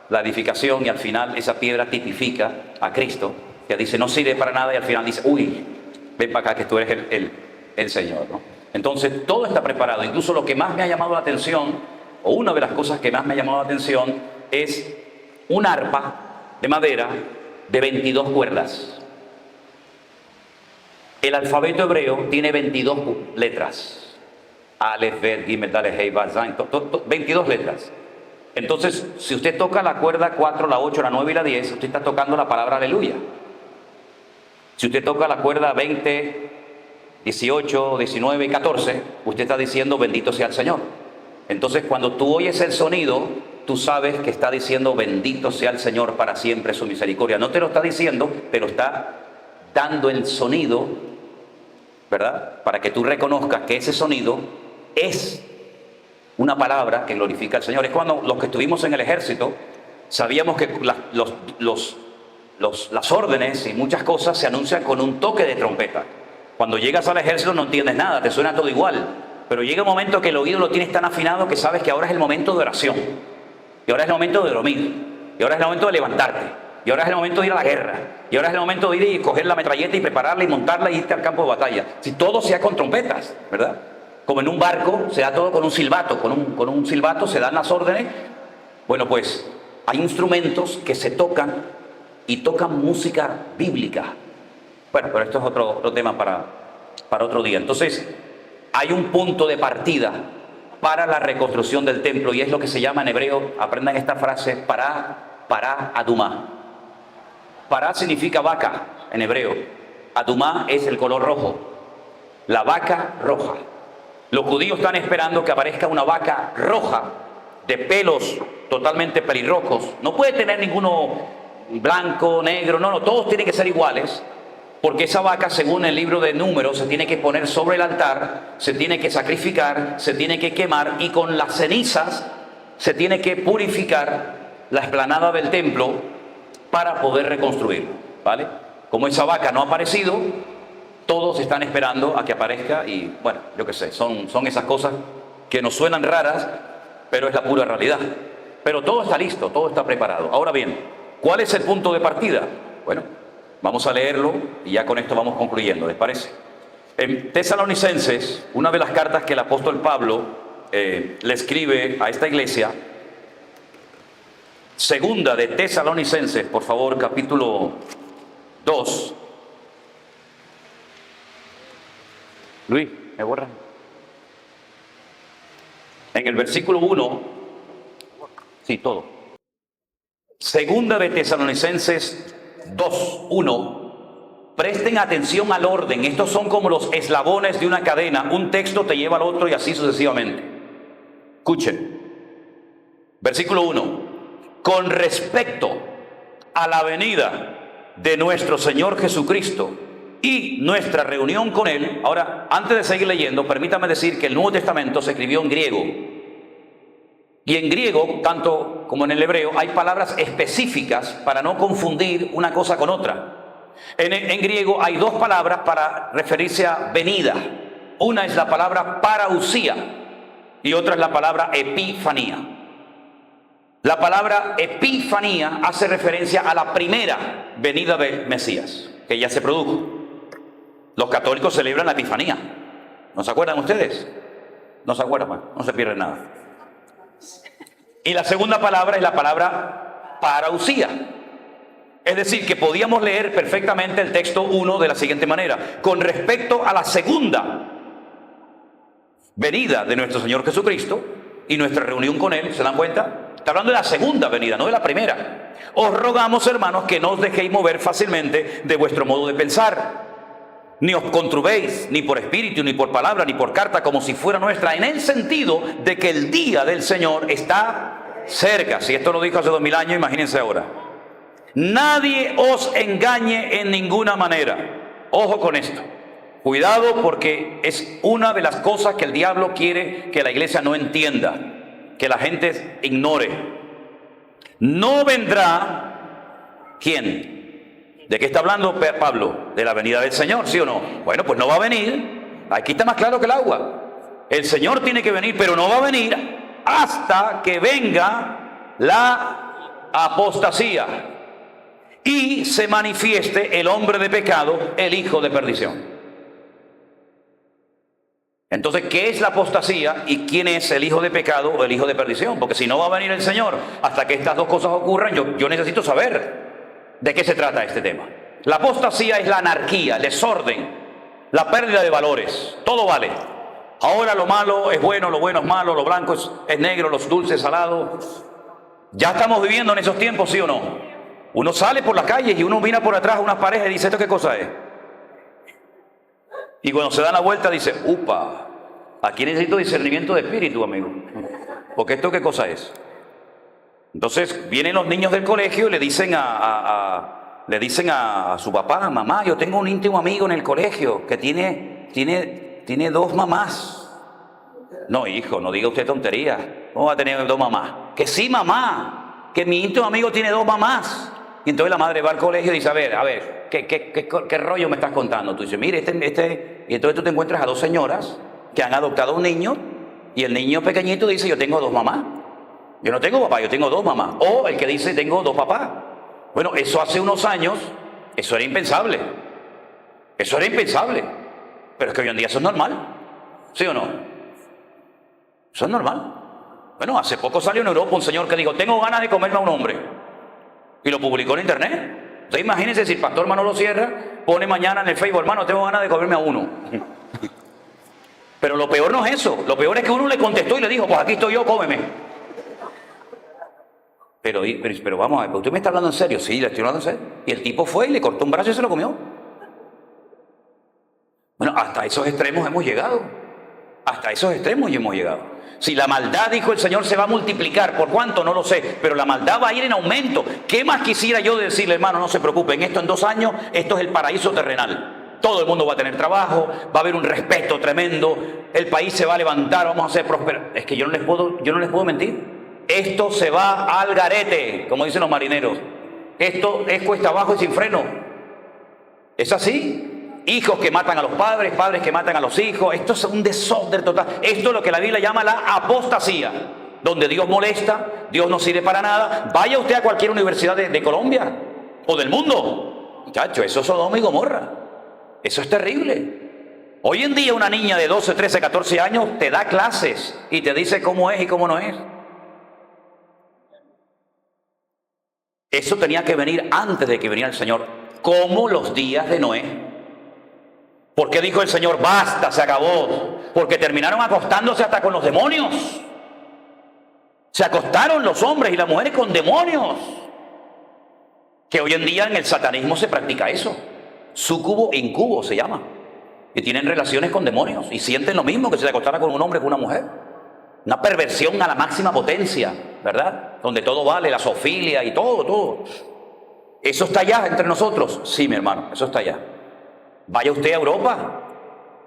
la edificación, y al final esa piedra tipifica a Cristo, que dice, no sirve para nada, y al final dice, uy, ven para acá que tú eres el Señor, ¿no? Entonces todo está preparado. Incluso lo que más me ha llamado la atención, o una de las cosas que más me ha llamado la atención, es un arpa de madera de 22 cuerdas. El alfabeto hebreo tiene 22 letras. Aleph, Bet, Gimel, Daleth, Hei, Vav, Zayin, 22 letras. Entonces, si usted toca la cuerda 4, la 8, la 9 y la 10, usted está tocando la palabra aleluya. Si usted toca la cuerda 20, 18, 19 y 14, usted está diciendo bendito sea el Señor. Entonces, cuando tú oyes el sonido, tú sabes que está diciendo bendito sea el Señor para siempre su misericordia. No te lo está diciendo, pero está dando el sonido, ¿verdad? Para que tú reconozcas que ese sonido es una palabra que glorifica al Señor. Es cuando los que estuvimos en el ejército sabíamos que las órdenes y muchas cosas se anuncian con un toque de trompeta. Cuando llegas al ejército no entiendes nada, te suena todo igual. Pero llega un momento que el oído lo tienes tan afinado que sabes que ahora es el momento de oración. Y ahora es el momento de dormir. Y ahora es el momento de levantarte. Y ahora es el momento de ir a la guerra. Y ahora es el momento de ir y coger la metralleta y prepararla y montarla y irte al campo de batalla. Si todo sea con trompetas, ¿verdad? Como en un barco, se da todo con un silbato. Con un silbato se dan las órdenes. Bueno, pues hay instrumentos que se tocan y tocan música bíblica. Bueno, pero esto es otro tema para otro día. Entonces, hay un punto de partida para la reconstrucción del templo y es lo que se llama en hebreo, aprendan esta frase, pará adumá. Pará significa vaca en hebreo. Adumá es el color rojo. La vaca roja. Los judíos están esperando que aparezca una vaca roja de pelos totalmente pelirrojos. No puede tener ninguno blanco, negro, no, todos tienen que ser iguales. Porque esa vaca, según el libro de Números, se tiene que poner sobre el altar, se tiene que sacrificar, se tiene que quemar y con las cenizas se tiene que purificar la explanada del templo para poder reconstruirlo, ¿vale? Como esa vaca no ha aparecido, todos están esperando a que aparezca y, bueno, yo qué sé, son esas cosas que nos suenan raras, pero es la pura realidad. Pero todo está listo, todo está preparado. Ahora bien, ¿cuál es el punto de partida? Bueno, vamos a leerlo y ya con esto vamos concluyendo, ¿les parece? En Tesalonicenses, una de las cartas que el apóstol Pablo le escribe a esta iglesia, segunda de Tesalonicenses, por favor, capítulo 2. Luis, ¿me borran? En el versículo 1, sí, todo. Segunda de Tesalonicenses 2:1. Presten atención al orden. Estos son como los eslabones de una cadena. Un texto te lleva al otro y así sucesivamente. Escuchen. Versículo 1. Con respecto a la venida de nuestro Señor Jesucristo y nuestra reunión con Él. Ahora, antes de seguir leyendo, permítame decir que el Nuevo Testamento se escribió en griego. Y en griego, tanto como en el hebreo, hay palabras específicas para no confundir una cosa con otra. En griego hay dos palabras para referirse a venida. Una es la palabra parausía y otra es la palabra epifanía. La palabra epifanía hace referencia a la primera venida del Mesías, que ya se produjo. Los católicos celebran la epifanía. ¿No se acuerdan ustedes? No se acuerdan, bueno, no se pierden nada. Y la segunda palabra es la palabra parausía. Es decir, que podíamos leer perfectamente el texto 1 de la siguiente manera. Con respecto a la segunda venida de nuestro Señor Jesucristo y nuestra reunión con Él, ¿se dan cuenta? Está hablando de la segunda venida, no de la primera. Os rogamos, hermanos, que no os dejéis mover fácilmente de vuestro modo de pensar. Ni os contrubéis, ni por espíritu, ni por palabra, ni por carta, como si fuera nuestra, en el sentido de que el día del Señor está cerca. Si esto lo dijo hace 2000 años, imagínense ahora. Nadie os engañe en ninguna manera. Ojo con esto. Cuidado, porque es una de las cosas que el diablo quiere que la iglesia no entienda, que la gente ignore. No vendrá, ¿quién? ¿De qué está hablando Pablo? De la venida del Señor, ¿sí o no? Bueno, pues no va a venir. Aquí está más claro que el agua. El Señor tiene que venir, pero no va a venir hasta que venga la apostasía y se manifieste el hombre de pecado, el hijo de perdición. Entonces, ¿qué es la apostasía y quién es el hijo de pecado o el hijo de perdición? Porque si no va a venir el Señor hasta que estas dos cosas ocurran, yo necesito saber de qué se trata este tema. La apostasía es la anarquía, el desorden, la pérdida de valores. Todo vale. Ahora lo malo es bueno, lo bueno es malo, lo blanco es negro, los dulces es salado. Ya estamos viviendo en esos tiempos, ¿sí o no? Uno sale por las calles y uno mira por atrás a unas parejas y dice, ¿esto qué cosa es? Y cuando se da la vuelta dice, upa, aquí necesito discernimiento de espíritu, amigo. Porque ¿esto qué cosa es? Entonces vienen los niños del colegio y le dicen a su papá, mamá, yo tengo un íntimo amigo en el colegio que tiene dos mamás. No, hijo, no diga usted tonterías. ¿Cómo va a tener dos mamás? Que sí, mamá, que mi íntimo amigo tiene dos mamás. Y entonces la madre va al colegio y dice, a ver, ¿qué rollo me estás contando? Tú dices, mire, y entonces tú te encuentras a dos señoras que han adoptado a un niño y el niño pequeñito dice, yo tengo dos mamás. Yo no tengo papá, yo tengo dos mamás. O el que dice, tengo dos papás. Bueno, eso hace unos años, eso era impensable. Eso era impensable. Pero es que hoy en día eso es normal. ¿Sí o no? Eso es normal. Bueno, hace poco salió en Europa un señor que dijo, tengo ganas de comerme a un hombre. Y lo publicó en internet. Entonces imagínense si el pastor Manolo Sierra pone mañana en el Facebook, hermano, tengo ganas de comerme a uno. Pero lo peor no es eso. Lo peor es que uno le contestó y le dijo, pues aquí estoy yo, cómeme. Pero vamos a ver, ¿usted me está hablando en serio? Sí, le estoy hablando en serio. Y el tipo fue y le cortó un brazo y se lo comió. Bueno, hasta esos extremos hemos llegado. Hasta esos extremos hemos llegado. Si la maldad, dijo el Señor, se va a multiplicar, ¿por cuánto? No lo sé, pero la maldad va a ir en aumento. ¿Qué más quisiera yo decirle, hermano? No se preocupen, esto en 2 años, esto es el paraíso terrenal. Todo el mundo va a tener trabajo, va a haber un respeto tremendo, el país se va a levantar, vamos a ser prósperos. Es que yo no les puedo mentir. Esto se va al garete, como dicen los marineros. Esto es cuesta abajo y sin freno. ¿Es así? Hijos que matan a los padres, padres que matan a los hijos. Esto es un desorden total. Esto es lo que la Biblia llama la apostasía, donde Dios molesta, Dios no sirve para nada. Vaya usted a cualquier universidad de Colombia o del mundo. Muchacho, eso es Sodoma y Gomorra. Eso es terrible. Hoy en día una niña de 12, 13, 14 años te da clases y te dice cómo es y cómo no es. Eso tenía que venir antes de que viniera el Señor, como los días de Noé. ¿Por qué dijo el Señor, basta, se acabó? Porque terminaron acostándose hasta con los demonios. Se acostaron los hombres y las mujeres con demonios. Que hoy en día en el satanismo se practica eso. Súcubo e incubo se llama. Y tienen relaciones con demonios y sienten lo mismo que si se acostara con un hombre que con una mujer. Una perversión a la máxima potencia, ¿verdad? Donde todo vale, la zoofilia y todo. ¿Eso está allá entre nosotros? Sí, mi hermano, eso está allá. Vaya usted a Europa.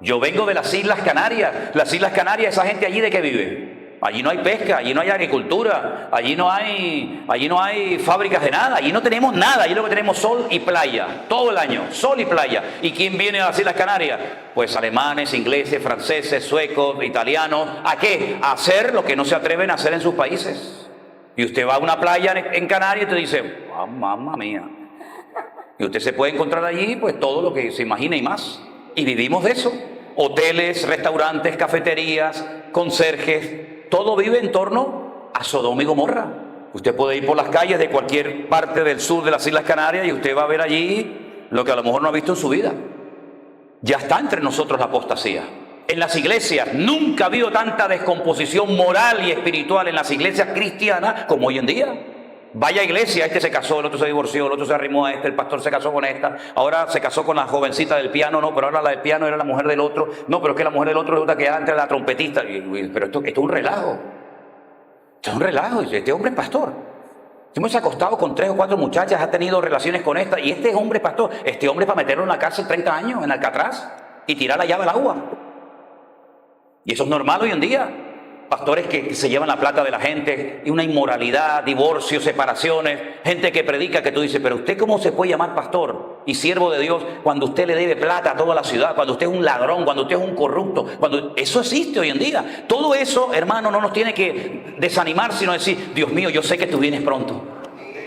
Yo vengo de las Islas Canarias. Las Islas Canarias, esa gente allí, ¿de qué vive? Allí no hay pesca, allí no hay agricultura, allí no hay fábricas de nada, allí no tenemos nada, allí lo que tenemos sol y playa, todo el año, sol y playa. ¿Y quién viene a las Islas Canarias? Pues alemanes, ingleses, franceses, suecos, italianos. ¿A qué? A hacer lo que no se atreven a hacer en sus países. Y usted va a una playa en Canarias y te dice, oh, mamma mía. Y usted se puede encontrar allí pues todo lo que se imagine y más. Y vivimos de eso. Hoteles, restaurantes, cafeterías, conserjes, todo vive en torno a Sodoma y Gomorra. Usted puede ir por las calles de cualquier parte del sur de las Islas Canarias y usted va a ver allí lo que a lo mejor no ha visto en su vida. Ya está entre nosotros la apostasía. En las iglesias nunca ha habido tanta descomposición moral y espiritual en las iglesias cristianas como hoy en día. Vaya iglesia, este se casó, el otro se divorció, el otro se arrimó a este, el pastor se casó con esta, ahora se casó con la jovencita del piano, no, pero ahora la del piano era la mujer del otro, no, pero es que la mujer del otro resulta que antes era la trompetista, pero esto es un relajo. Esto es un relajo, este hombre es pastor. Hemos acostado con 3 o 4 muchachas, ha tenido relaciones con esta, y este hombre es pastor. Este hombre es para meterlo en la cárcel 30 años, en Alcatraz, y tirar la llave al agua. Y eso es normal hoy en día. Pastores que se llevan la plata de la gente, y una inmoralidad, divorcios, separaciones, gente que predica que tú dices, pero usted ¿cómo se puede llamar pastor y siervo de Dios cuando usted le debe plata a toda la ciudad, cuando usted es un ladrón, cuando usted es un corrupto? Cuando eso existe hoy en día. Todo eso, hermano, no nos tiene que desanimar, sino decir, Dios mío, yo sé que tú vienes pronto.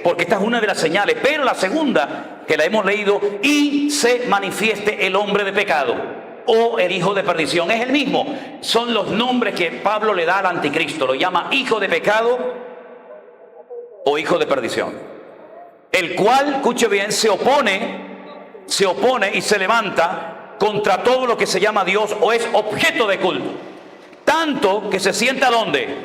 Porque esta es una de las señales. Pero la segunda, que la hemos leído, y se manifieste el hombre de pecado o el hijo de perdición, es el mismo. Son los nombres que Pablo le da al anticristo. Lo llama hijo de pecado o hijo de perdición. El cual, escuche bien, se opone y se levanta contra todo lo que se llama Dios o es objeto de culto. Tanto que se sienta ¿dónde?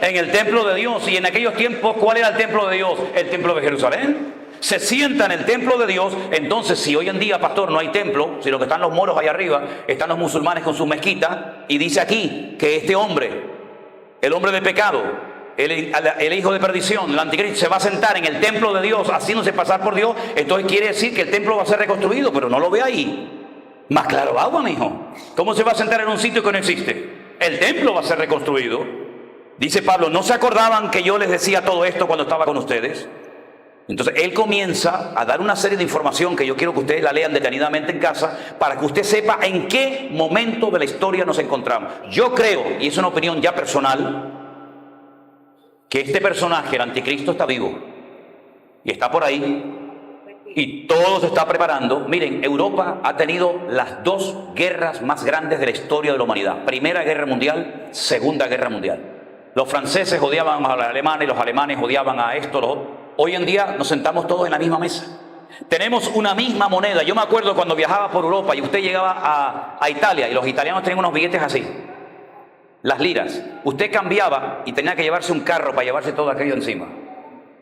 En el templo de Dios. Y en aquellos tiempos, ¿cuál era el templo de Dios? El templo de Jerusalén. Se sienta en el templo de Dios. Entonces, si hoy en día, pastor, no hay templo, sino que están los moros allá arriba, están los musulmanes con sus mezquitas, y dice aquí que este hombre, el hombre de pecado, el hijo de perdición, el anticristo, se va a sentar en el templo de Dios haciéndose pasar por Dios, entonces quiere decir que el templo va a ser reconstruido, pero no lo ve ahí. Más claro agua, mijo. ¿Cómo se va a sentar en un sitio que no existe? El templo va a ser reconstruido. Dice Pablo, ¿no se acordaban que yo les decía todo esto cuando estaba con ustedes? Entonces él comienza a dar una serie de información que yo quiero que ustedes la lean detenidamente en casa para que usted sepa en qué momento de la historia nos encontramos. Yo creo, y es una opinión ya personal, que este personaje, el anticristo, está vivo. y está por ahí. Y todo se está preparando. Miren, Europa ha tenido las dos guerras más grandes de la historia de la humanidad. Primera Guerra Mundial, Segunda Guerra Mundial. Los franceses odiaban a los alemanes, los alemanes odiaban a esto, los otros. Hoy en día nos sentamos todos en la misma mesa. Tenemos una misma moneda. Yo me acuerdo cuando viajaba por Europa y usted llegaba a Italia y los italianos tenían unos billetes así, las liras. Usted cambiaba y tenía que llevarse un carro para llevarse todo aquello encima.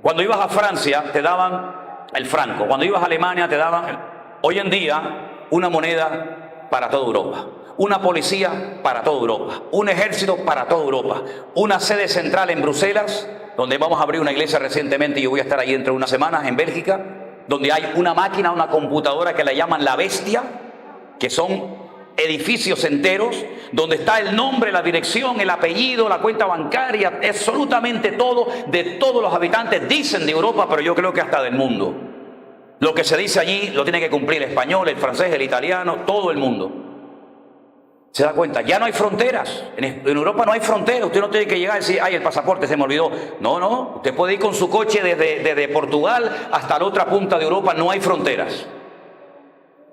Cuando ibas a Francia te daban el franco. Cuando ibas a Alemania te daban... Hoy en día, una moneda para toda Europa. Una policía para toda Europa. Un ejército para toda Europa. Una sede central en Bruselas, donde vamos a abrir una iglesia recientemente y yo voy a estar ahí dentro de unas semanas, en Bélgica, donde hay una máquina, una computadora que la llaman la bestia, que son edificios enteros, donde está el nombre, la dirección, el apellido, la cuenta bancaria, absolutamente todo de todos los habitantes, dicen de Europa, pero yo creo que hasta del mundo. Lo que se dice allí lo tiene que cumplir el español, el francés, el italiano, todo el mundo. ¿Se da cuenta? Ya no hay fronteras. En Europa no hay fronteras. Usted no tiene que llegar y decir, ay, el pasaporte se me olvidó. No, no. Usted puede ir con su coche desde Portugal hasta la otra punta de Europa. No hay fronteras.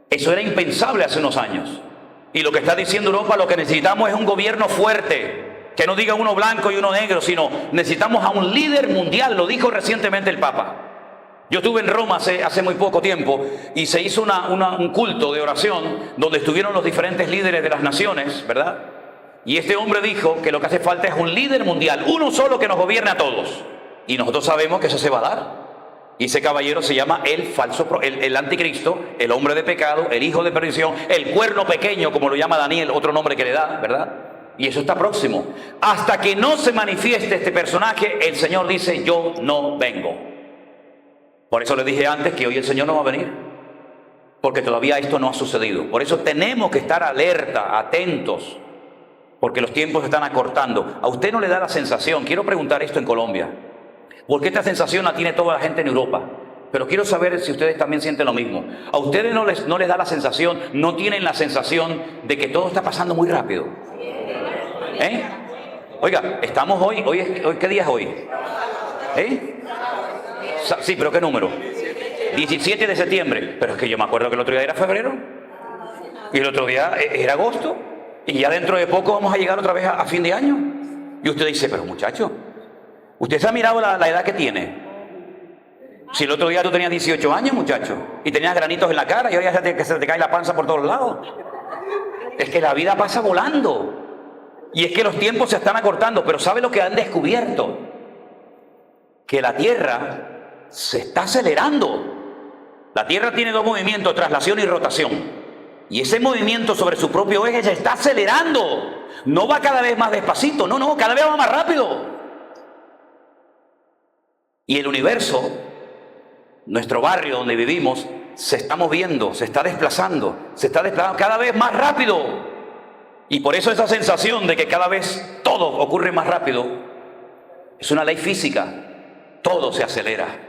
Eso era impensable hace unos años. Y lo que está diciendo Europa, lo que necesitamos es un gobierno fuerte, que no diga uno blanco y uno negro, sino necesitamos a un líder mundial, lo dijo recientemente el Papa. Yo estuve en Roma hace muy poco tiempo y se hizo un culto de oración donde estuvieron los diferentes líderes de las naciones, ¿verdad? Y este hombre dijo que lo que hace falta es un líder mundial, uno solo que nos gobierne a todos. Y nosotros sabemos que eso se va a dar. Y ese caballero se llama el anticristo, el hombre de pecado, el hijo de perdición, el cuerno pequeño, como lo llama Daniel, otro nombre que le da, ¿verdad? Y eso está próximo. Hasta que no se manifieste este personaje, el Señor dice, yo no vengo. Por eso les dije antes que hoy el Señor no va a venir, porque todavía esto no ha sucedido. Por eso tenemos que estar alerta, atentos, porque los tiempos se están acortando. ¿A usted no le da la sensación? Quiero preguntar esto en Colombia. Porque esta sensación la tiene toda la gente en Europa. Pero quiero saber si ustedes también sienten lo mismo. ¿A ustedes no les da la sensación, no tienen la sensación de que todo está pasando muy rápido? ¿Eh? Oiga, estamos hoy ¿qué día es hoy? ¿Eh? Sí, pero ¿qué número? 17 de septiembre. Pero es que yo me acuerdo que el otro día era febrero. Y el otro día era agosto. Y ya dentro de poco vamos a llegar otra vez a fin de año. Y usted dice, pero muchacho, ¿usted se ha mirado la edad que tiene? Si el otro día tú tenías 18 años, muchacho, y tenías granitos en la cara y ahora ya se te cae la panza por todos lados. Es que la vida pasa volando. Y es que los tiempos se están acortando. Pero ¿sabe lo que han descubierto? Que la Tierra se está acelerando. La Tierra tiene dos movimientos, traslación y rotación. Y ese movimiento sobre su propio eje se está acelerando. No va cada vez más despacito, no, cada vez va más rápido. Y el universo, nuestro barrio donde vivimos, se está moviendo, se está desplazando cada vez más rápido. Y por eso esa sensación de que cada vez todo ocurre más rápido, es una ley física, todo se acelera.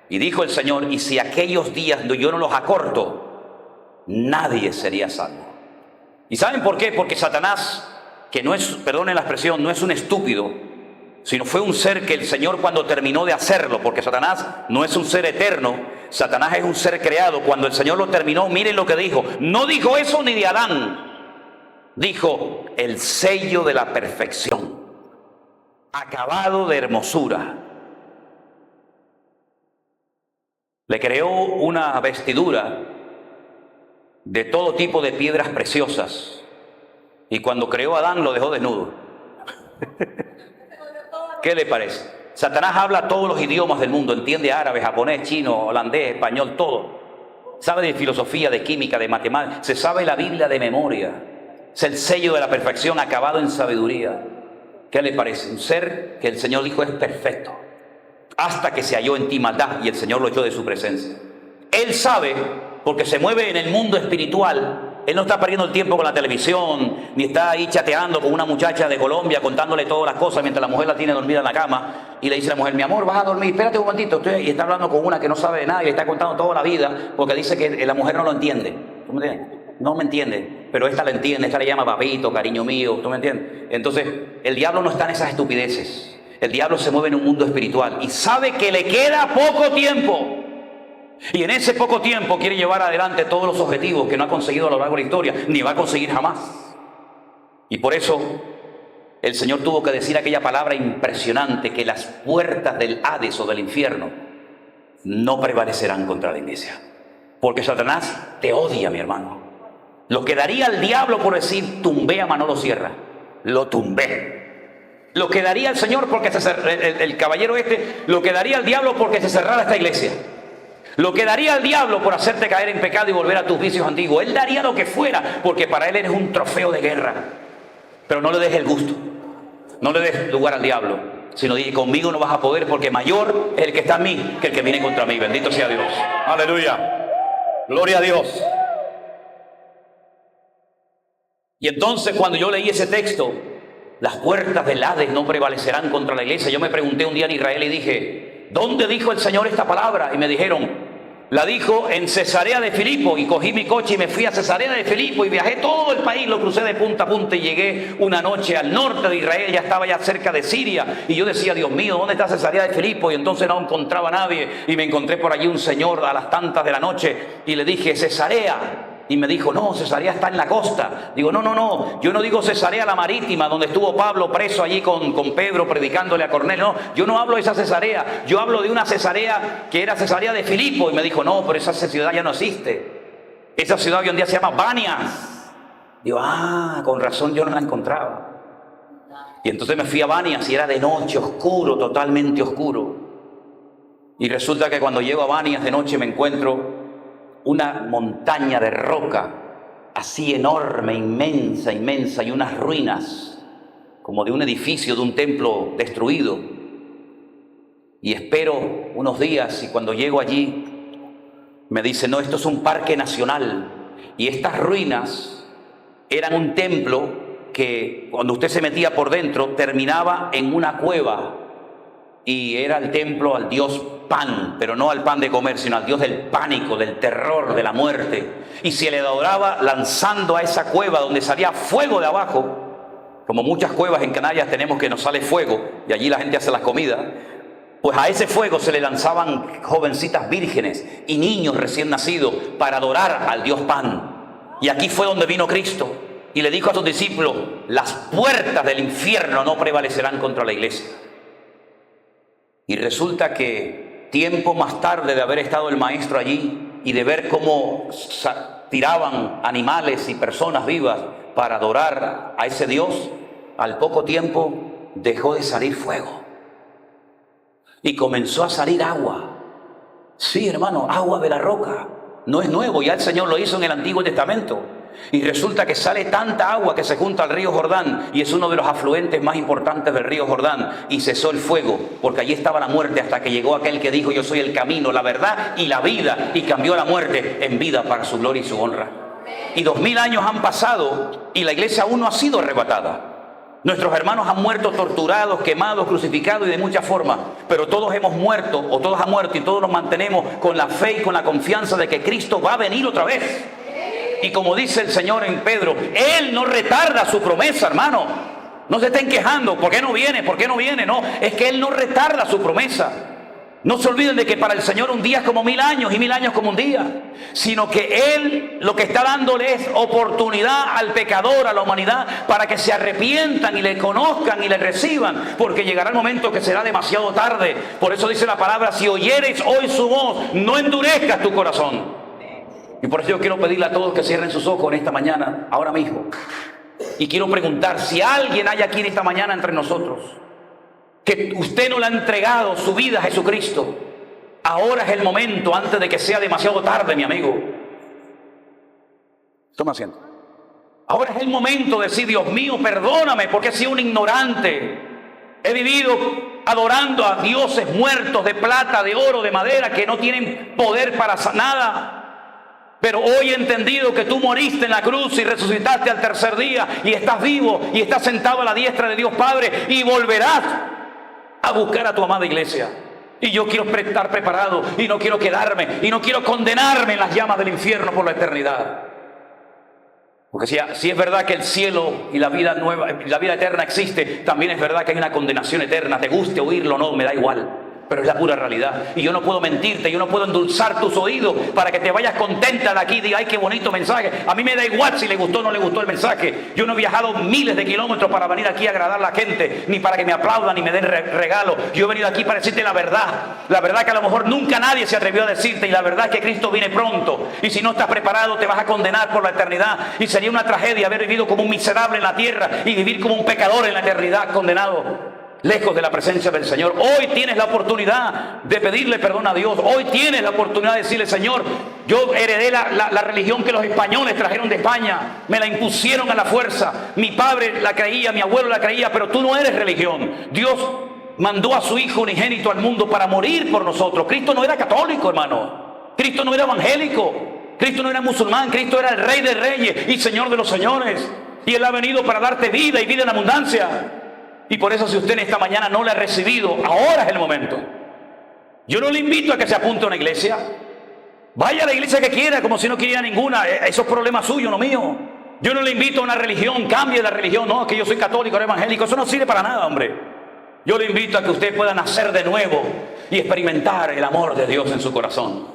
Y dijo el Señor, y si aquellos días yo no los acorto, nadie sería salvo. ¿Y saben por qué? Porque Satanás, que no es, perdonen la expresión, no es un estúpido, sino fue un ser que el Señor cuando terminó de hacerlo, porque Satanás no es un ser eterno, Satanás es un ser creado. Cuando el Señor lo terminó, miren lo que dijo. No dijo eso ni de Adán, dijo el sello de la perfección, acabado de hermosura. Le creó una vestidura de todo tipo de piedras preciosas, y cuando creó a Adán lo dejó desnudo. ¿Qué le parece? Satanás habla todos los idiomas del mundo, entiende árabe, japonés, chino, holandés, español, todo. Sabe de filosofía, de química, de matemáticas, se sabe la Biblia de memoria. Es el sello de la perfección acabado en sabiduría. ¿Qué le parece? Un ser que el Señor dijo es perfecto, hasta que se halló en ti maldad y el Señor lo echó de su presencia. Él sabe, porque se mueve en el mundo espiritual. Él no está perdiendo el tiempo con la televisión, ni está ahí chateando con una muchacha de Colombia contándole todas las cosas mientras la mujer la tiene dormida en la cama y le dice a la mujer, mi amor, vas a dormir, espérate un momentito. Y está hablando con una que no sabe de nada y le está contando toda la vida porque dice que la mujer no lo entiende. ¿Tú me entiendes? No me entiende, pero esta la entiende, esta le llama papito, cariño mío, ¿tú me entiendes? Entonces, el diablo no está en esas estupideces. el diablo se mueve en un mundo espiritual y sabe que le queda poco tiempo. Y en ese poco tiempo quiere llevar adelante todos los objetivos que no ha conseguido a lo largo de la historia, ni va a conseguir jamás. Y por eso el Señor tuvo que decir aquella palabra impresionante, que las puertas del Hades o del infierno no prevalecerán contra la iglesia. Porque Satanás te odia, mi hermano. Lo que daría al diablo por decir, tumbé a Manolo Sierra, lo tumbé. Lo que daría al Señor porque el caballero lo que daría al diablo porque se cerrara esta iglesia. Lo que daría al diablo por hacerte caer en pecado y volver a tus vicios antiguos. Él daría lo que fuera, porque para él eres un trofeo de guerra. Pero no le des el gusto, no le des lugar al diablo, sino dije, conmigo no vas a poder, porque mayor es el que está en mí que el que viene contra mí. Bendito sea Dios. Aleluya. Gloria a Dios. Y entonces cuando yo leí ese texto, las puertas del Hades no prevalecerán contra la iglesia, yo me pregunté un día en Israel y dije, ¿dónde dijo el Señor esta palabra? Y me dijeron, la dijo en Cesarea de Filipo. Y cogí mi coche y me fui a Cesarea de Filipo y viajé todo el país, lo crucé de punta a punta y llegué una noche al norte de Israel, ya estaba ya cerca de Siria. Y yo decía, Dios mío, ¿dónde está Cesarea de Filipo? Y entonces no encontraba a nadie y me encontré por allí un señor a las tantas de la noche y le dije, Cesarea. Y me dijo, no, Cesarea está en la costa. Digo, no, yo no digo Cesarea la marítima, donde estuvo Pablo preso allí con Pedro predicándole a Cornelio. No, yo no hablo de esa Cesarea, yo hablo de una Cesarea que era Cesarea de Filipo. Y me dijo, no, pero esa ciudad ya no existe. Esa ciudad hoy en día se llama Banias. Digo, con razón yo no la encontraba. Y entonces me fui a Banias y era de noche, oscuro, totalmente oscuro. Y resulta que cuando llego a Banias de noche me encuentro una montaña de roca, así enorme, inmensa, y unas ruinas, como de un edificio, de un templo destruido. Y espero unos días y cuando llego allí, me dice, no, esto es un parque nacional. Y estas ruinas eran un templo que cuando usted se metía por dentro, terminaba en una cueva. Y era el templo al dios Pan, pero no al pan de comer, sino al dios del pánico, del terror, de la muerte. Y se le adoraba lanzando a esa cueva donde salía fuego de abajo, como muchas cuevas en Canarias tenemos que nos sale fuego, y allí la gente hace las comidas. Pues a ese fuego se le lanzaban jovencitas vírgenes y niños recién nacidos para adorar al dios Pan. Y aquí fue donde vino Cristo y le dijo a sus discípulos, las puertas del infierno no prevalecerán contra la iglesia. Y resulta que tiempo más tarde de haber estado el maestro allí y de ver cómo tiraban animales y personas vivas para adorar a ese Dios, al poco tiempo dejó de salir fuego y comenzó a salir agua. Sí, hermano, agua de la roca. No es nuevo, ya el Señor lo hizo en el Antiguo Testamento. Y resulta que sale tanta agua que se junta al río Jordán y es uno de los afluentes más importantes del río Jordán, y cesó el fuego porque allí estaba la muerte hasta que llegó aquel que dijo, yo soy el camino, la verdad y la vida, y cambió la muerte en vida para su gloria y su honra. Y 2000 años han pasado y la iglesia aún no ha sido arrebatada. Nuestros hermanos han muerto torturados, quemados, crucificados y de muchas formas, pero todos hemos muerto, o todos han muerto, y todos nos mantenemos con la fe y con la confianza de que Cristo va a venir otra vez. Y como dice el Señor en Pedro, Él no retarda su promesa, hermano. No se estén quejando, ¿por qué no viene? ¿Por qué no viene? No, es que Él no retarda su promesa. No se olviden de que para el Señor un día es como 1000 años y 1000 años como un día. Sino que Él lo que está dándole es oportunidad al pecador, a la humanidad, para que se arrepientan y le conozcan y le reciban. Porque llegará el momento que será demasiado tarde. Por eso dice la palabra, si oyereis hoy su voz, no endurezcas tu corazón. Y por eso yo quiero pedirle a todos que cierren sus ojos en esta mañana, ahora mismo. Y quiero preguntar, si alguien hay aquí en esta mañana entre nosotros, que usted no le ha entregado su vida a Jesucristo, ahora es el momento, antes de que sea demasiado tarde, mi amigo. Toma asiento. Ahora es el momento de decir, Dios mío, perdóname porque he sido un ignorante. He vivido adorando a dioses muertos de plata, de oro, de madera, que no tienen poder para nada. Pero hoy he entendido que tú moriste en la cruz y resucitaste al tercer día y estás vivo y estás sentado a la diestra de Dios Padre y volverás a buscar a tu amada iglesia. Y yo quiero estar preparado y no quiero quedarme y no quiero condenarme en las llamas del infierno por la eternidad. Porque si es verdad que el cielo y la vida nueva, la vida eterna existe, también es verdad que hay una condenación eterna. Te guste oírlo o no, me da igual. Pero es la pura realidad. Y yo no puedo mentirte, yo no puedo endulzar tus oídos para que te vayas contenta de aquí y digas, ay, qué bonito mensaje. A mí me da igual si le gustó o no le gustó el mensaje. Yo no he viajado miles de kilómetros para venir aquí a agradar a la gente, ni para que me aplaudan, ni me den regalos. Yo he venido aquí para decirte la verdad que a lo mejor nunca nadie se atrevió a decirte, y la verdad es que Cristo viene pronto. Y si no estás preparado, te vas a condenar por la eternidad. Y sería una tragedia haber vivido como un miserable en la tierra y vivir como un pecador en la eternidad, condenado lejos de la presencia del Señor. Hoy tienes la oportunidad de pedirle perdón a Dios. Hoy tienes la oportunidad de decirle, Señor, yo heredé la religión que los españoles trajeron de España. Me la impusieron a la fuerza. Mi padre la creía, mi abuelo la creía, pero tú no eres religión. Dios mandó a su Hijo unigénito al mundo para morir por nosotros. Cristo no era católico, hermano. Cristo no era evangélico. Cristo no era musulmán. Cristo era el Rey de Reyes y Señor de los señores. Y Él ha venido para darte vida y vida en abundancia. Y por eso, si usted en esta mañana no la ha recibido, ahora es el momento. Yo no le invito a que se apunte a una iglesia. Vaya a la iglesia que quiera, como si no quería ninguna. Eso es problema suyo, no mío. Yo no le invito a una religión, cambie la religión. No, que yo soy católico, era evangélico. Eso no sirve para nada, hombre. Yo le invito a que usted pueda nacer de nuevo y experimentar el amor de Dios en su corazón.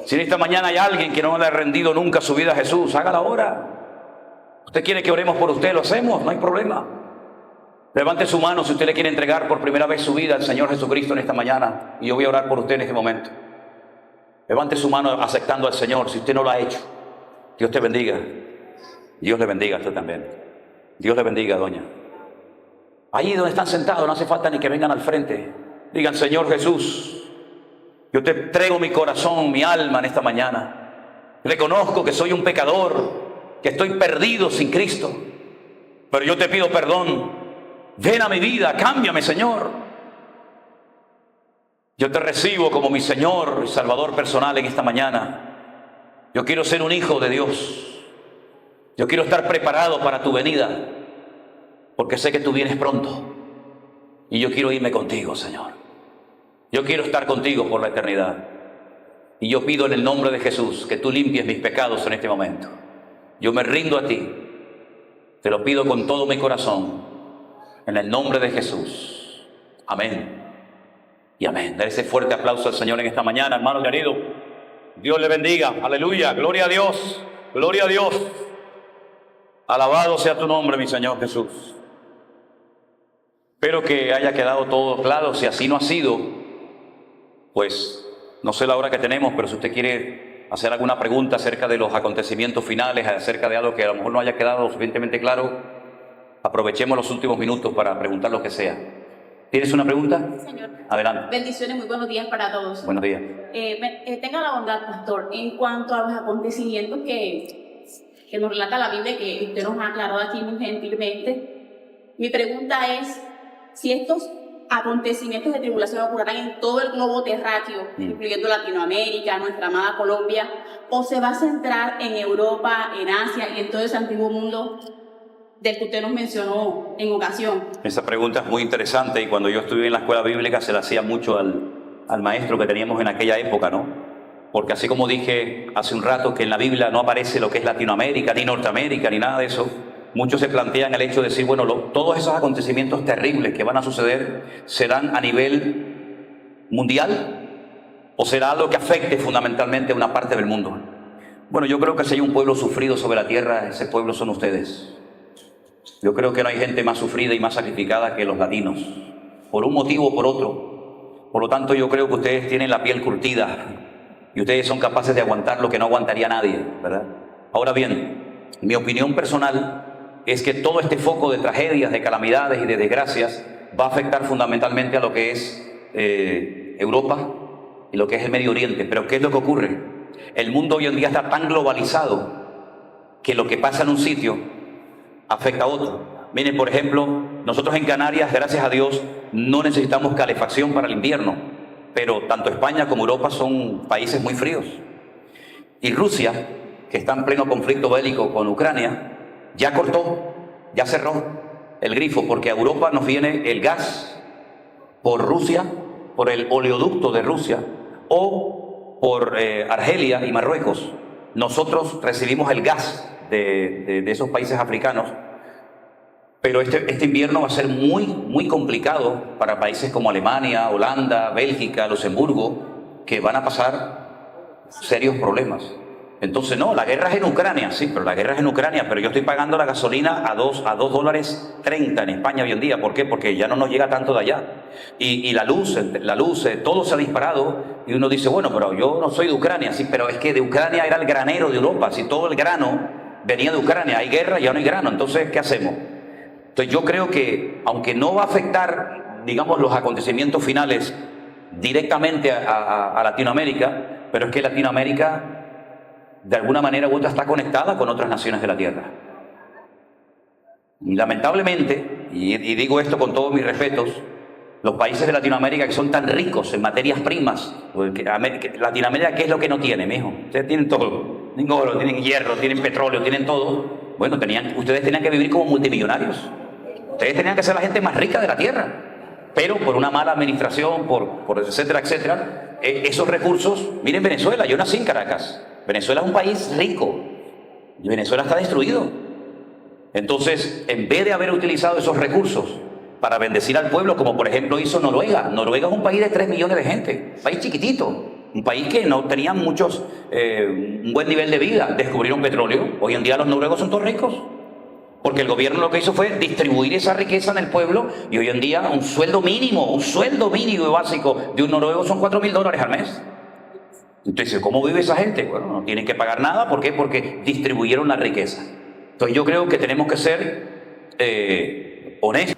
Si en esta mañana hay alguien que no le ha rendido nunca su vida a Jesús, hágala ahora. Usted quiere que oremos por usted, lo hacemos, no hay problema. Levante su mano si usted le quiere entregar por primera vez su vida al Señor Jesucristo en esta mañana, y yo voy a orar por usted en este momento. Levante su mano aceptando al Señor si usted no lo ha hecho. Dios te bendiga. Dios le bendiga a usted también. Dios le bendiga, doña. Allí donde están sentados no hace falta ni que vengan al frente. Digan, Señor Jesús, yo te entrego mi corazón, mi alma en esta mañana. Reconozco que soy un pecador, que estoy perdido sin Cristo, pero yo te pido perdón. Ven a mi vida, cámbiame, Señor. Yo te recibo como mi Señor y Salvador personal en esta mañana. Yo quiero ser un hijo de Dios. Yo quiero estar preparado para tu venida, porque sé que tú vienes pronto. Y yo quiero irme contigo, Señor. Yo quiero estar contigo por la eternidad. Y yo pido en el nombre de Jesús que tú limpies mis pecados en este momento. Yo me rindo a ti. Te lo pido con todo mi corazón. En el nombre de Jesús. Amén. Y amén. Dale ese fuerte aplauso al Señor en esta mañana, hermano querido. Dios le bendiga. Aleluya. Gloria a Dios. Gloria a Dios. Alabado sea tu nombre, mi Señor Jesús. Espero que haya quedado todo claro. Si así no ha sido, pues no sé la hora que tenemos, pero si usted quiere hacer alguna pregunta acerca de los acontecimientos finales, acerca de algo que a lo mejor no haya quedado suficientemente claro, aprovechemos los últimos minutos para preguntar lo que sea. ¿Tienes una pregunta? Sí, señor. Adelante. Bendiciones, muy buenos días para todos. Buenos días. Tenga la bondad, pastor, en cuanto a los acontecimientos que nos relata la Biblia, que usted nos ha aclarado aquí muy gentilmente. Mi pregunta es, si estos acontecimientos de tribulación ocurrirán en todo el globo terráqueo, incluyendo Latinoamérica, nuestra amada Colombia, o se va a centrar en Europa, en Asia y en todo ese antiguo mundo del que usted nos mencionó en ocasión. Esa pregunta es muy interesante, y cuando yo estuve en la escuela bíblica se la hacía mucho al maestro que teníamos en aquella época, ¿no? Porque así como dije hace un rato que en la Biblia no aparece lo que es Latinoamérica, ni Norteamérica, ni nada de eso, muchos se plantean el hecho de decir, bueno, todos esos acontecimientos terribles que van a suceder, ¿serán a nivel mundial? ¿O será algo que afecte fundamentalmente a una parte del mundo? Bueno, yo creo que si hay un pueblo sufrido sobre la tierra, ese pueblo son ustedes. Yo creo que no hay gente más sufrida y más sacrificada que los latinos, por un motivo o por otro. Por lo tanto, yo creo que ustedes tienen la piel curtida y ustedes son capaces de aguantar lo que no aguantaría nadie, ¿verdad? Ahora bien, mi opinión personal es que todo este foco de tragedias, de calamidades y de desgracias va a afectar fundamentalmente a lo que es Europa y lo que es el Medio Oriente. Pero ¿qué es lo que ocurre? El mundo hoy en día está tan globalizado que lo que pasa en un sitio afecta a otro. Miren, por ejemplo, nosotros en Canarias, gracias a Dios, no necesitamos calefacción para el invierno, pero tanto España como Europa son países muy fríos. Y Rusia, que está en pleno conflicto bélico con Ucrania, ya cortó, ya cerró el grifo, porque a Europa nos viene el gas por Rusia, por el oleoducto de Rusia, o por Argelia y Marruecos. Nosotros recibimos el gas de esos países africanos. Pero este invierno va a ser muy complicado para países como Alemania, Holanda, Bélgica, Luxemburgo, que van a pasar serios problemas. Entonces, no, la guerra es en Ucrania, sí, pero la guerra es en Ucrania, pero yo estoy pagando la gasolina a $2.30 en España hoy en día. ¿Por qué? Porque ya no nos llega tanto de allá. Y la luz, todo se ha disparado y uno dice, bueno, pero yo no soy de Ucrania, sí, pero es que de Ucrania era el granero de Europa, si todo el grano venía de Ucrania, hay guerra, ya no hay grano, entonces, ¿qué hacemos? Entonces yo creo que, aunque no va a afectar, digamos, los acontecimientos finales directamente a Latinoamérica, pero es que Latinoamérica, de alguna manera u otra, está conectada con otras naciones de la Tierra. Y lamentablemente, y digo esto con todos mis respetos, los países de Latinoamérica que son tan ricos en materias primas, porque Latinoamérica, ¿qué es lo que no tiene, mijo? Ustedes tienen todo, tienen oro, tienen hierro, tienen petróleo, tienen todo. Bueno, ustedes tenían que vivir como multimillonarios. Ustedes tenían que ser la gente más rica de la Tierra, pero por una mala administración, por etcétera, etcétera, esos recursos, miren Venezuela, yo nací en Caracas, Venezuela es un país rico, y Venezuela está destruido. Entonces, en vez de haber utilizado esos recursos para bendecir al pueblo, como por ejemplo hizo Noruega, Noruega es un país de 3 millones de gente, un país chiquitito, un país que no tenía un buen nivel de vida, descubrieron petróleo, hoy en día los noruegos son todos ricos. Porque el gobierno lo que hizo fue distribuir esa riqueza en el pueblo y hoy en día un sueldo mínimo y básico de un noruego son $4.000 al mes. Entonces, ¿cómo vive esa gente? Bueno, no tienen que pagar nada. ¿Por qué? Porque distribuyeron la riqueza. Entonces yo creo que tenemos que ser honestos.